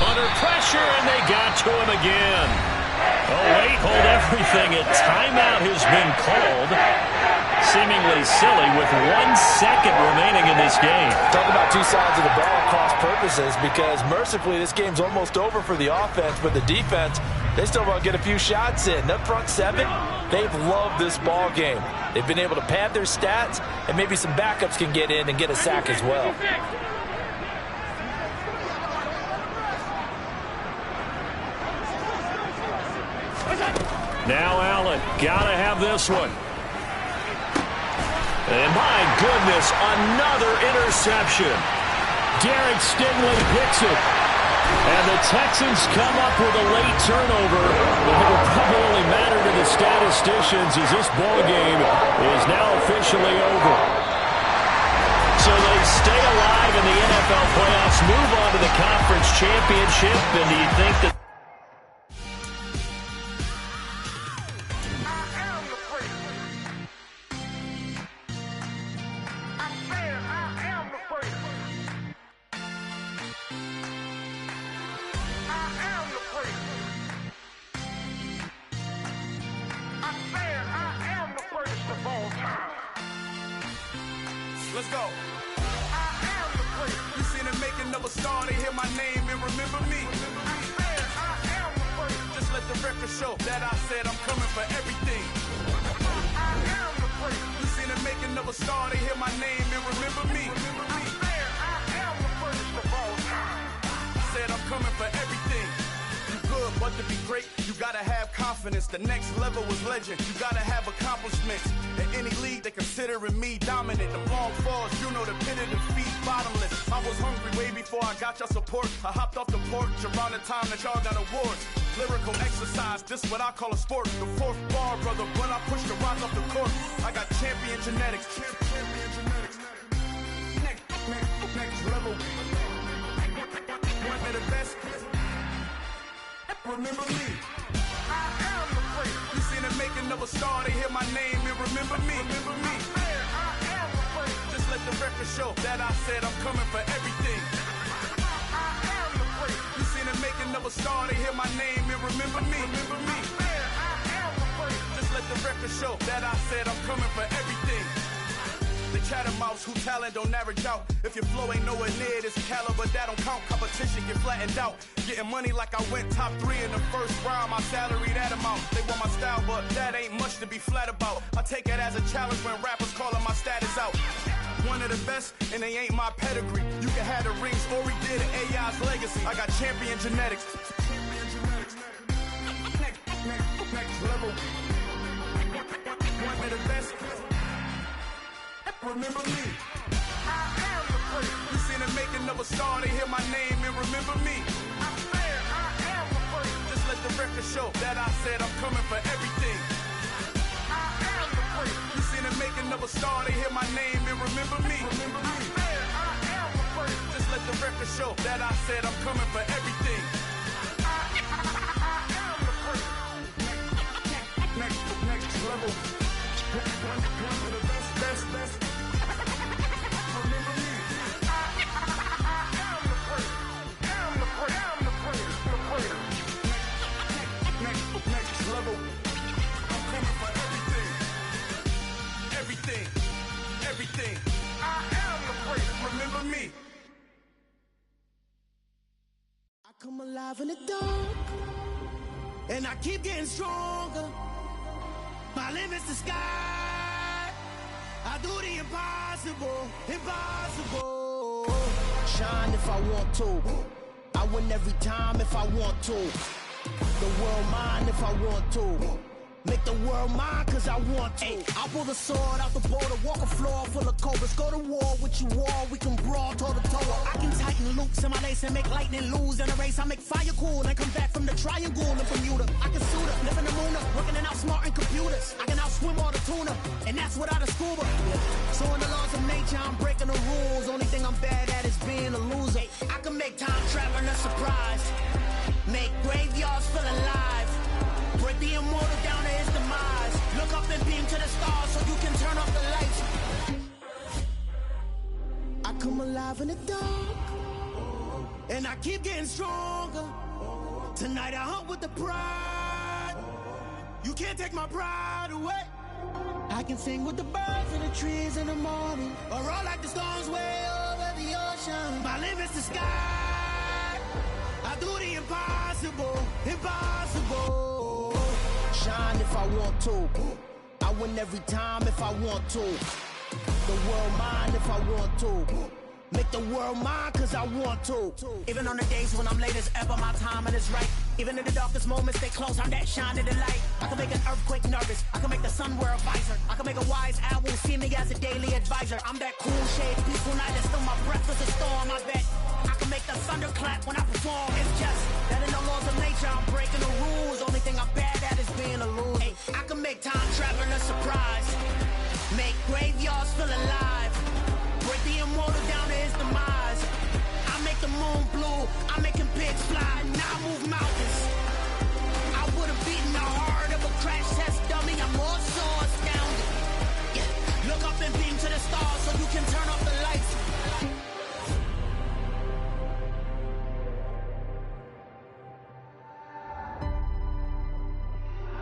Under pressure, and they got to him again. Oh, wait, hold everything. A timeout has been called. Seemingly silly with 1 second remaining in this game. Talk about two sides of the ball cross purposes, because mercifully this game's almost over for the offense, but the defense, they still want to get a few shots in. That front 7, they've loved this ball game. They've been able to pad their stats, and maybe some backups can get in and get a sack as well. Now Allen, gotta have this one. And my goodness, another interception. Derek Stingley picks it. And the Texans come up with a late turnover. It will probably matter to the statisticians as this ball game is now officially over. So they stay alive in the NFL playoffs, move on to the conference championship, and do you think that Let's go. You seen the making of a star, they hear my name and remember me. Just let the record show that I said I'm coming for everything. You seen the making of a star, they hear my name and remember me. Said I'm coming for everything. Good, but to be great, you gotta have confidence. The next level was legend. You gotta have accomplishments. In any league, they considering me dominant. The long falls, you know the pit of defeat, bottomless. I was hungry way before I got your support. I hopped off the porch around the time that y'all got awards. Lyrical exercise, this what I call a sport. The 4th bar, brother, when I push the rock off the court. I got champion genetics. Champion genetics. Next level. One of the best. Remember me. I am the great. You seen the making of a star, they hear my name and remember me. Remember me. I am the great. Just let the record show that I said I'm coming for everything. I am the great. You seen the making of a star, they hear my name and remember me. Remember me. I am the great. Just let the record show that I said I'm coming for everything. The chattermouths who talent don't average out. If your flow ain't nowhere near this caliber, that don't count. Competition get flattened out. Getting money like I went top 3 in the first round. My salary that amount. They want my style, but that ain't much to be flat about. I take it as a challenge when rappers calling my status out. One of the best, and they ain't my pedigree. You can have the rings, or we did it, AI's legacy. I got champion genetics. Next level. One of the best. remember me. I am the first. You seen the making of a star, they hear my name and remember me. I swear I am the first. Just let the record show that I said I'm coming for everything. I am the first. You seen the making of a star, they hear my name and remember me. Remember me. I swear I am the first. Just let the record show that I said I'm coming for everything. I am the first. Next level. One of the best. Remember me. I am the first. I'm the first. Next level. I'm coming for everything. I am the first. Remember me. I come alive in the dark, and I keep getting stronger. My limit's the sky. I do the impossible. Shine if I want to. I win every time if I want to. The world mine if I want to. Make the world mine cause I want to. I'll pull the sword out the border, walk a floor full of cobras. Go to war with you all, we can brawl toe to toe. I can tighten loops in my lace and make lightning lose in a race. I make fire cool and come back from the triangle in Bermuda. I can suit up, live in the moon up, working and outsmarting computers. I can outswim all the tuna, and that's without a scuba. So in the laws of nature, I'm breaking the rules. Only thing I'm bad at is being a loser. I can make time traveling a surprise, make graveyards feel alive. Break the immortal down to his demise. Look up and beam to the stars so you can turn off the lights. I come alive in the dark, and I keep getting stronger. Tonight I hunt with the pride. You can't take my pride away. I can sing with the birds and the trees in the morning, or roll like the storms way over the ocean. My limit's the sky. I do the impossible. Shine if I want to. I win every time if I want to. The world mine if I want to. Make the world mine cause I want to. Even on the days when I'm late as ever, my timing is right. Even in the darkest moments, stay close, I'm that shining the light. I can make an earthquake nervous, I can make the sun wear a visor. I can make a wise owl see me as a daily advisor. I'm that cool shade, peaceful night, and still my breath is a storm, I bet. I can make the thunder clap when I perform. It's just that in the laws of nature, I'm breaking the rules. Only thing I'm bad at is being a loser. Hey, I can make time traveling a surprise, make graveyards feel alive. Break the immortal down to his demise. I make the moon blue, I'm making pigs fly. Now I move mountains. I would have beaten the heart of a crash test dummy. I'm more so astounded. Yeah. Look up and beam to the stars so you can turn off the lights.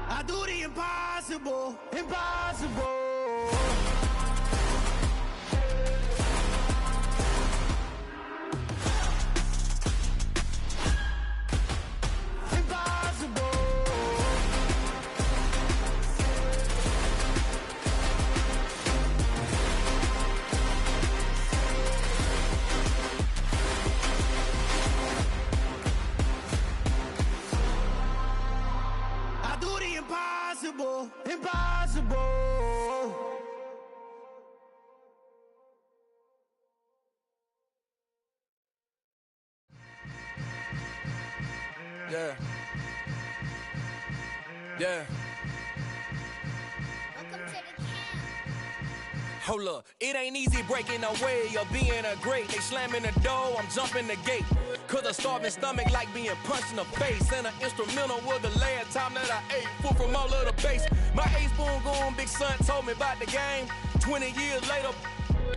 I do the impossible. Impossible. Yeah. Hold up, it ain't easy breaking away or being a great. They slamming the door, I'm jumping the gate. Cause a starving stomach like being punched in the face. And an instrumental was the last time that I ate food from all of the bass. My ace boom goon big son told me about the game. 20 years later,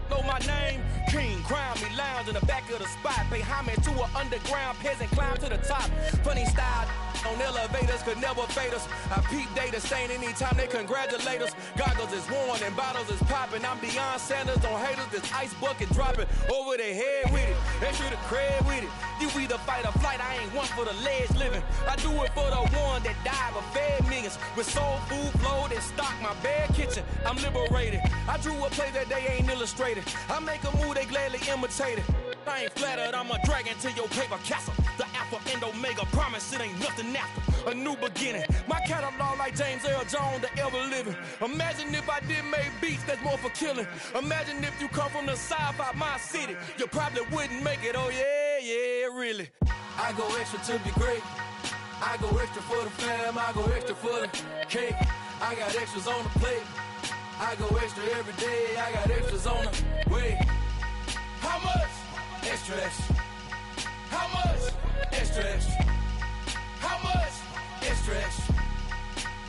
know my name. King, crown me, lounge in the back of the spot. Pay homage to an underground peasant, climb to the top. Funny style on elevators could never fade us. I peep data saying anytime they congratulate us. Goggles is worn and bottles is popping. I'm beyond Sanders on haters, this ice bucket dropping over their head with it. Extra the cred with it. You either fight or flight, I ain't one for the ledge living. I do it for the one that died but fed millions. With soul food flowed and stock my bad kitchen. I'm liberated. I drew a play that they ain't illustrated. I make a move, they gladly imitate it. I ain't flattered, I'm a dragon to your paper castle. The alpha and omega, promise it ain't nothing after. a new beginning. My catalog like James Earl Jones, the ever living. Imagine if I did make beats that's more for killing. Imagine if you come from the south out my city, you probably wouldn't make it. Oh yeah, really. I go extra to be great. I go extra for the fam. I go extra for the cake. I got extras on the plate. I go extra every day. I got extras on the way. How much? Extra, extra. How much? Extra, extra. How much? Extra, extra.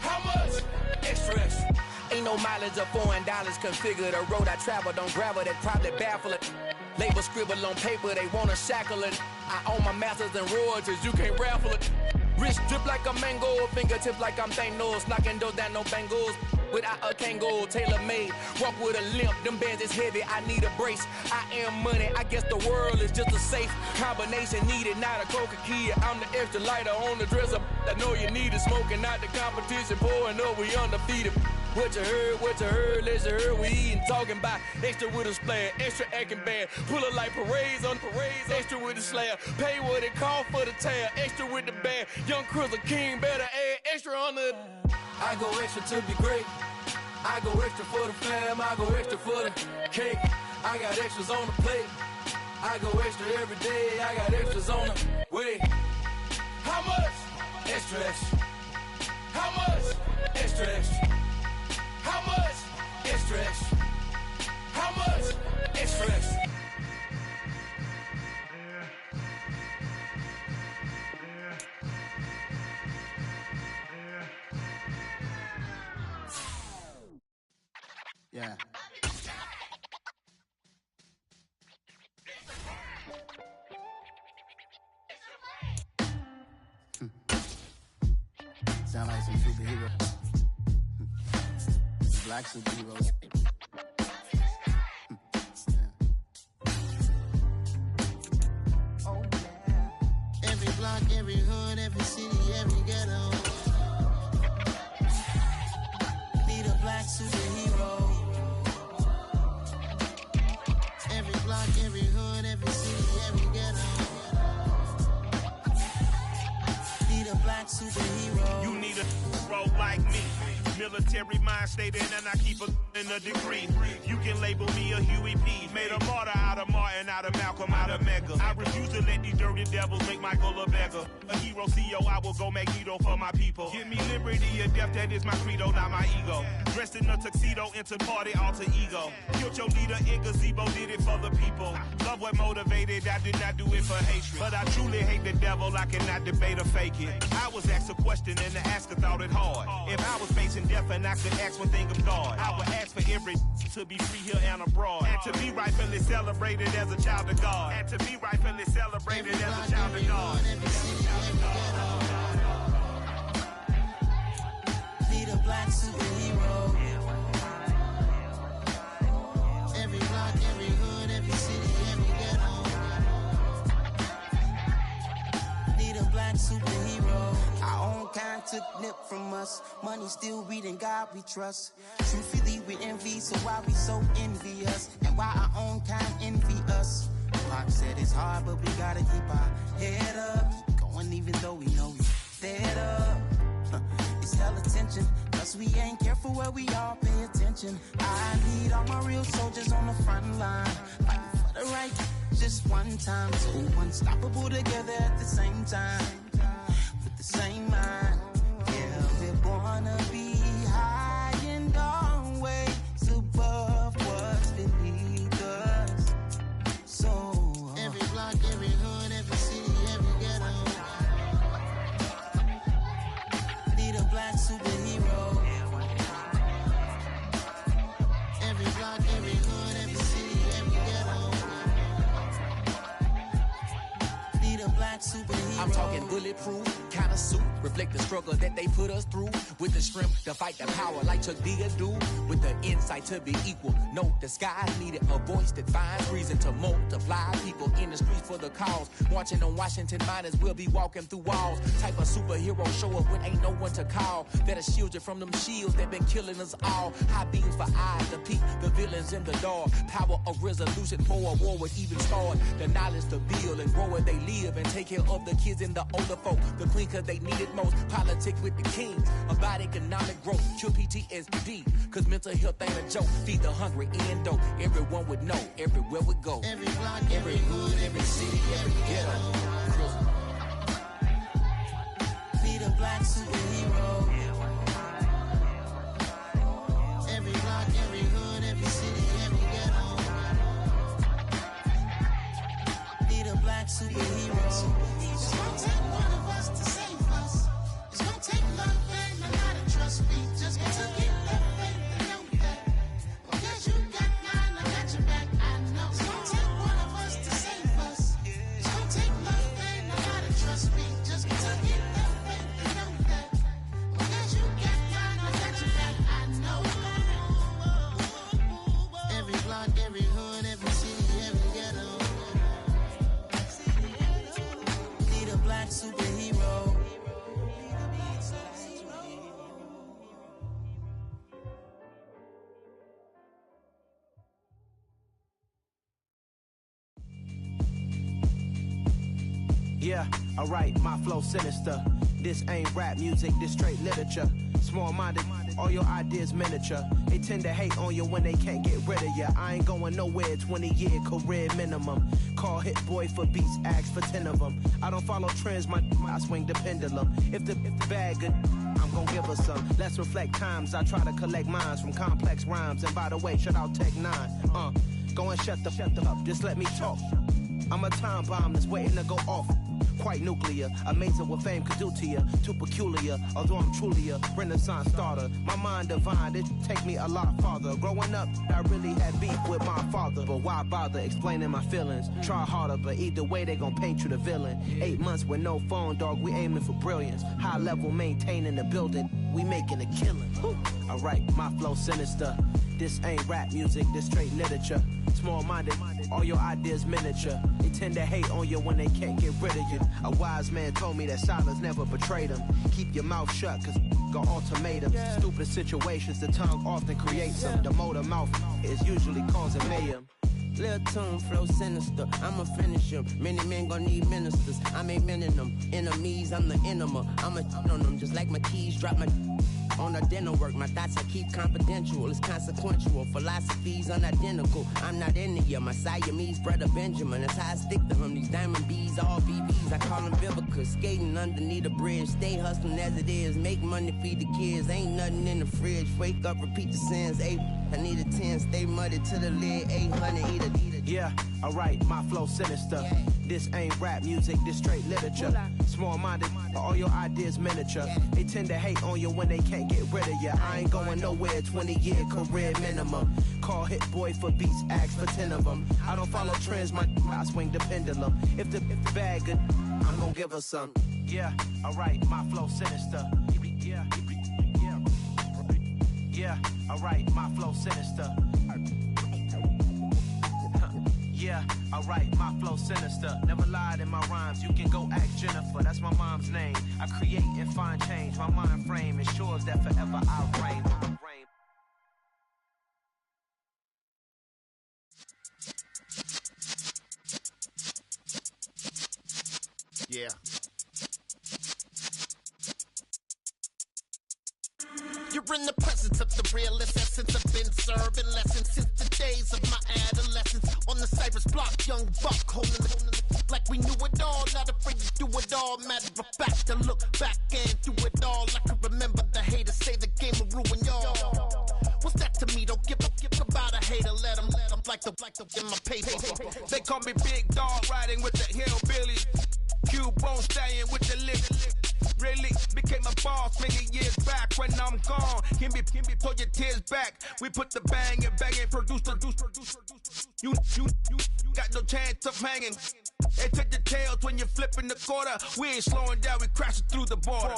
How much? Extra, extra. Ain't no mileage of $4 configure the road I travel. Don't gravel that probably baffle it. Label scribble on paper, they wanna shackle it. I own my masters and royalties, you can't raffle it. Wrist drip like a mango, fingertip like I'm Thanos. Knocking doors down, no bangles. Without a Kango, tailor-made. Walk with a limp, them bands is heavy, I need a brace. I am money, I guess the world is just a safe combination needed, not a coca key. I'm the extra lighter on the dresser. I know you need it, smoking out the competition, pouring up, we undefeated. What you heard, let's hear we eatin', talking about extra with a splash, extra acting bad, pull it like parades on parades, extra with the slab, pay what it cost for the tab, extra with the band, young Chris a king, better add extra on the. I go extra to be great, I go extra for the fam, I go extra for the cake, I got extras on the plate, I go extra every day, I got extras on the way. How much? Extra, extra. How much? Extra, extra. How much? Extra, extra. How much? Extra, extra. Yeah. Sound like some superheroes. Black superheroes. Oh yeah. Every block, every hood, every city, every ghetto. Need a black superhero. Every block, every hood, every city, every ghetto. Need a black superhero. You need a hero like me. Military mind stated, and I keep in a degree. You can label me a Huey P. Made a martyr out of Martin, out of Malcolm, out of Mega. I refuse to let these dirty devils make Michael a beggar. A hero CEO, I will go Magneto for my people. Give me liberty or death, that is my credo, not my ego. Dressed in a tuxedo, into party, alter ego. Killed your leader in gazebo, did it for the people. Love what motivated, I did not do it for hatred. But I truly hate the devil, I cannot debate or fake it. I was asked a question and the asker thought it hard. If I was facing death and I could ask one thing of God, I would ask for every to be free here and abroad, and to be rightfully celebrated as a child of God, and to be rightfully celebrated as a child of God. Need a black superhero. Every block, every hood, every city, every ghetto. Need a black superhero. Our own kind took nip from us. Money still reading God we trust. Truthfully we envy, so why we so envious? And why our own kind envy us? Pac said it's hard, but we gotta keep our head up. Going even though we know we fed up. It's hell attention, cause we ain't careful where we all pay attention. I need all my real soldiers on the front line, fighting for the right just one time. So unstoppable together at the same time, with the same mind. Yeah, we wanna be high and always above what's beneath us. So every block, every hood, every city, every ghetto. Need a black superhero. Every block, every hood, every city, every ghetto. Need a black superhero. I'm talking bulletproof kind of suit, reflect the struggle that they put us through, with the strength to fight the power like Chuck D do, with the insight to be equal. Note the sky needed a voice that finds reason to multiply people in the streets for the cause. Marching on Washington, might as well be walking through walls. Type of superhero show up when ain't no one to call. That'll shield you from them shields that been killing us all. High beams for eyes to peek the villains in the dark. Power of resolution for a war would even start. The knowledge to build and grow where they live and take care of the kids and the older folk. The queen where they need it most. Politics with the kings about economic growth. Cure PTSD, cause mental health ain't a joke. Feed the hungry, end dope. Everyone would know, everywhere we go. Every block, every hood, every city, every ghetto. Be the black superhero. Every block, every hood, every city, every ghetto. Be the black superhero. It's gonna take one of us to save us. It's gonna take love and a lot of trust. We just got to get that faith and know that. Because you got mine, I got your back, I know. It's gonna take one of us to save us. It's gonna take love and a lot of trust. We just got to get that faith and know that. Because you got mine, I got your back, I know. Every block, every hood, every city, every ghetto. Be the black superhero. Yeah, alright, my flow sinister. This ain't rap music, this straight literature. Small-minded, all your ideas miniature. They tend to hate on you when they can't get rid of you. I ain't going nowhere, 20-year career minimum. Call Hit Boy for beats, ask for 10 of them. I don't follow trends, I swing the pendulum. If the bag good, I'm gon' give her some. Let's reflect times, I try to collect minds from complex rhymes. And by the way, shout out Tech 9. Go and shut the up, just let me talk. I'm a time bomb that's waiting to go off. Quite nuclear, amazing what fame could do to you. Too peculiar, although I'm truly a renaissance starter. My mind divine, it take me a lot farther. Growing up, I really had beef with my father. But why bother explaining my feelings? Try harder, but either way they gon' paint you the villain. 8 months with no phone, dog, we aiming for brilliance. High level maintaining the building, we making a killing. Alright, my flow sinister. This ain't rap music, this straight literature. Small-minded, all your ideas miniature. They tend to hate on you when they can't get rid of you. A wise man told me that silence never betrayed him. Keep your mouth shut, cause got ultimatums. Stupid situations, the tongue often creates them. The motor mouth is usually causing mayhem. Lil' tune, flow sinister, I'ma finish him. Many men gon' need ministers, I'm a men in them. Enemies, I'm the enema. I'ma on them, just like my keys, drop my on the dinner work. My thoughts I keep confidential, it's consequential. Philosophies unidentical, I'm not into you. My Siamese brother Benjamin, that's how I stick to him. These diamond bees, all BBs, I call them Vivica. Skating underneath the bridge, stay hustling as it is. Make money, feed the kids, ain't nothing in the fridge. Wake up, repeat the sins, I need a 10, stay muddy to the lid, 800, eat a. Yeah, alright, my flow sinister. This ain't rap music, this straight literature. Small-minded, all your ideas miniature. They tend to hate on you when they can't get rid of you. I ain't going nowhere, 20-year career minimum. Call Hit Boy for beats, ask for 10 of them. I don't follow trends, I swing the pendulum. If the bag good, I'm gon' give her some. Yeah, alright, my flow sinister. Yeah, alright, my flow sinister. Yeah, alright, my flow sinister. Never lied in my rhymes, you can go ask Jennifer. That's my mom's name. I create and find change. My mind frame ensures that forever I'll reign. Yeah. You're in the presence of the realest essence. I've been serving lessons since the days of my adolescence. On the Cypress block, young buck holding the like we knew it all. Not afraid to do it all. Matter of fact, to look back and do it all. I can remember the haters say the game will ruin y'all. What's that to me? Don't give about a hater. Let them like the in my paper. They call me Big Dog, riding with the hillbillies. Q-Bone staying with the lick. Really became a boss many years back. When I'm gone, can be pull your tears back. We put the bang and produce. You got no chance of hanging. They take the tails when you're flipping the quarter. We ain't slowing down, we crashing through the border.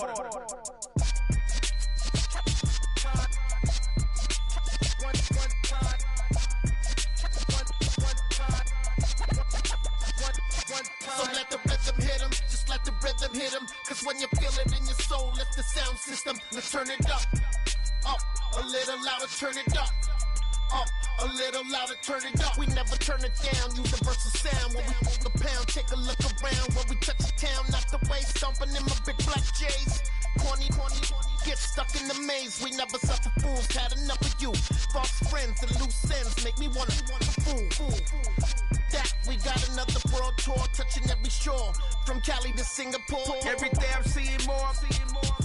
So let the rhythm hit him, just let the rhythm hit him. Cause when you feel it in your soul, lift the sound system. Let's turn it up, a little louder, turn it up, a A little louder, turn it up. We never turn it down. Universal sound when we the pound. Take a look around when we touch the town. Not the way stomping in my big black J's. Corny, get stuck in the maze. We never suffer fools. Had enough of you. False friends and loose ends make me wanna fool. That we got another world tour, touching every shore, from Cali to Singapore. Every day I'm seeing more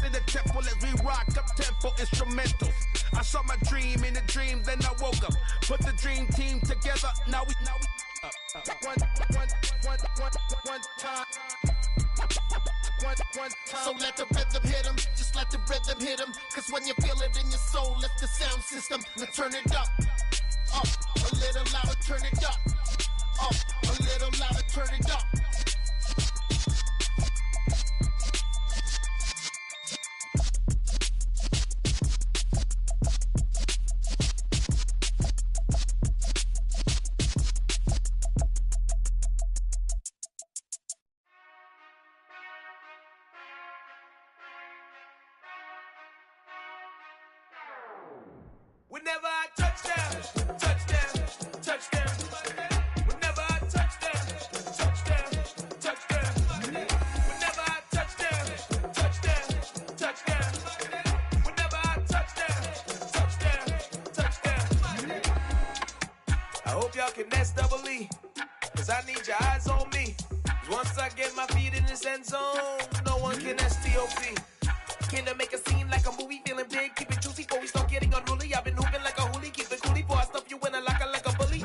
in the temple as we rock up tempo instrumentals. I saw my dream in a dream, then I woke up. Put the dream team together. Now we one time. So let the rhythm hit him, just let the rhythm hit him. Cause when you feel it in your soul, lift the sound system. Now turn it up, a little louder, turn it up, a little louder, turn it up. Whenever I touchdown, touchdown, touchdown. Whenever I touchdown, touchdown, touchdown. Whenever I touchdown, touchdown, touchdown. Whenever I touchdown, touchdown, touchdown. I hope y'all can nest double E, cause I need your eyes on me. Cause once I get my feet in this end zone, no one can STOP. Can to make a scene like a movie, feeling big, keep it juicy before we start getting unruly. I've been hooping like a hoolie, keep it coolie before I stuff you in a locker like a bully.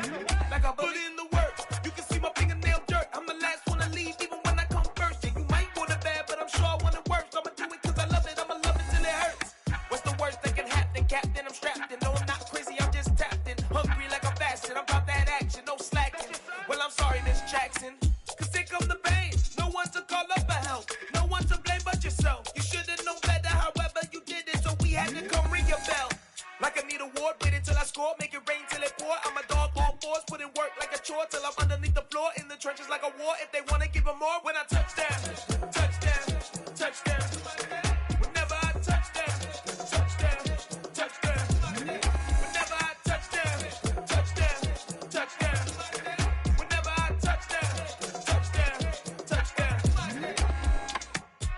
Like a bully. Put in the work, you can see my fingernail dirt. I'm the last one to leave, even when I come first. Yeah, you might want it bad, but I'm sure I want it worse. I'ma do it cause I love it, I'ma love it till it hurts. What's the worst that can happen, Captain? I'm strapped in, no I'm not crazy, I'm just tapped in. Hungry like I'm fasting, I'm about that action, no slacking. Well, I'm sorry, Miss Jackson, cause here come the pain. No one to call up for help, no one to blame but yourself. You should've known better, however you did it, so we had to come ring your bell. Like I need a ward, wait until I score, make it rain till it pour. I'm a dog on force, put in work like a chore till I'm underneath the floor, in the trenches like a war. If they wanna give them more, when I touchdown, touchdown, touchdown. Whenever I touchdown, touchdown, touchdown. Whenever I touchdown, touchdown, touchdown. Whenever I touchdown, touchdown, touchdown.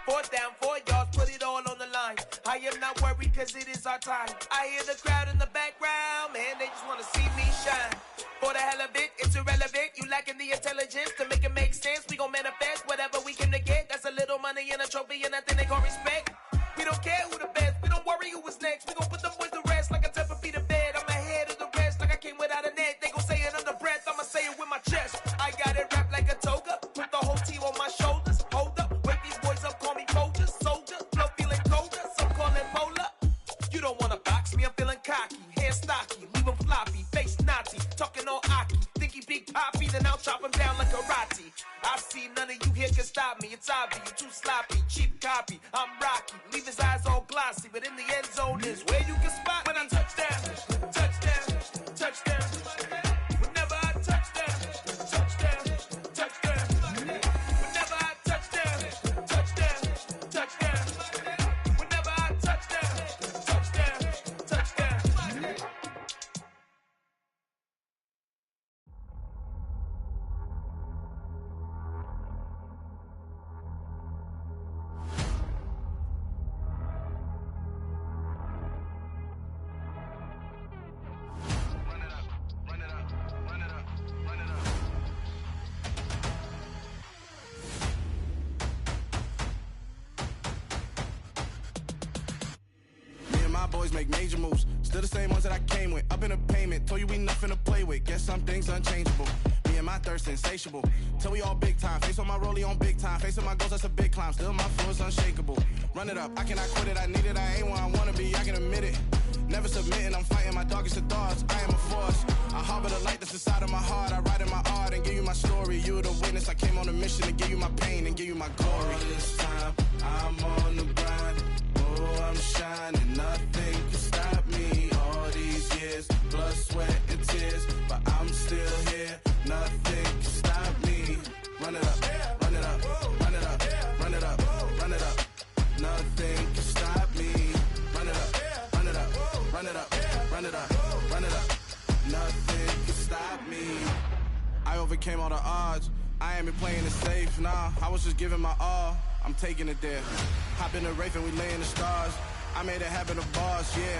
4th down, 4 yards, put it all on the line. I am not worried cause it is our time. I hear the crowd in the background, man, they just wanna see me shine. For the hell of it, it's irrelevant. You lacking the intelligence to make it make sense. We gon' manifest whatever we came to get. That's a little money and a trophy and nothing they call respect. We don't care who the best, we don't worry who was next. We gon' put them boys to rest like a 10 feet of bed. I'm ahead of the rest like I came without a net. They gon' say it under breath, I'ma say it with my chest. I got it wrapped like a toga, put the whole team on my shoulders. Hold up, wake these boys up, call me Folger, soldier, flow feeling colder, some call it polar. You don't wanna box me, I'm feeling cocky, hair stocky, leave him floppy, face naughty, talking all aki, think he big poppy, then I'll chop him down like karate. I see none of you here can stop me, it's obvious, you too sloppy, cheap copy, I'm rocky, leave his eyes all glossy, but in the end zone is where you can spot when I touchdown, touchdown, touchdown. Whenever I touchdown, touchdown, touchdown. Whenever I touchdown, touchdown, touchdown. Whenever I touchdown, touchdown, touchdown. My boys make major moves, still the same ones that I came with. Up in a payment, told you we nothing to play with. Guess some things unchangeable. Me and my thirst insatiable. Till we all big time. Face on my rollie on big time. Face on my goals, that's a big climb. Still my flow is unshakable. Run it up, I cannot quit it. I need it, I ain't where I wanna be. I can admit it. Never submitting, I'm fighting my darkest of thoughts. I am a force. I harbor the light that's inside of my heart. I write in my art and give you my story. You the witness. I came on a mission to give you my pain and give you my glory. All this time, I'm on the grind. Oh, I'm shining. Nothing can stop me. All these years, blood, sweat, and tears. But I'm still here. Nothing can stop me. Run it up, run it up, run it up, run it up, run it up. Nothing can stop me. Run it up, run it up, run it up, run it up, run it up. Nothing overcame all the odds. I ain't been playing it safe, nah. I was just giving my all. I'm taking it there. Hop in the Wraith and we lay in the stars. I made it happen to boss, yeah.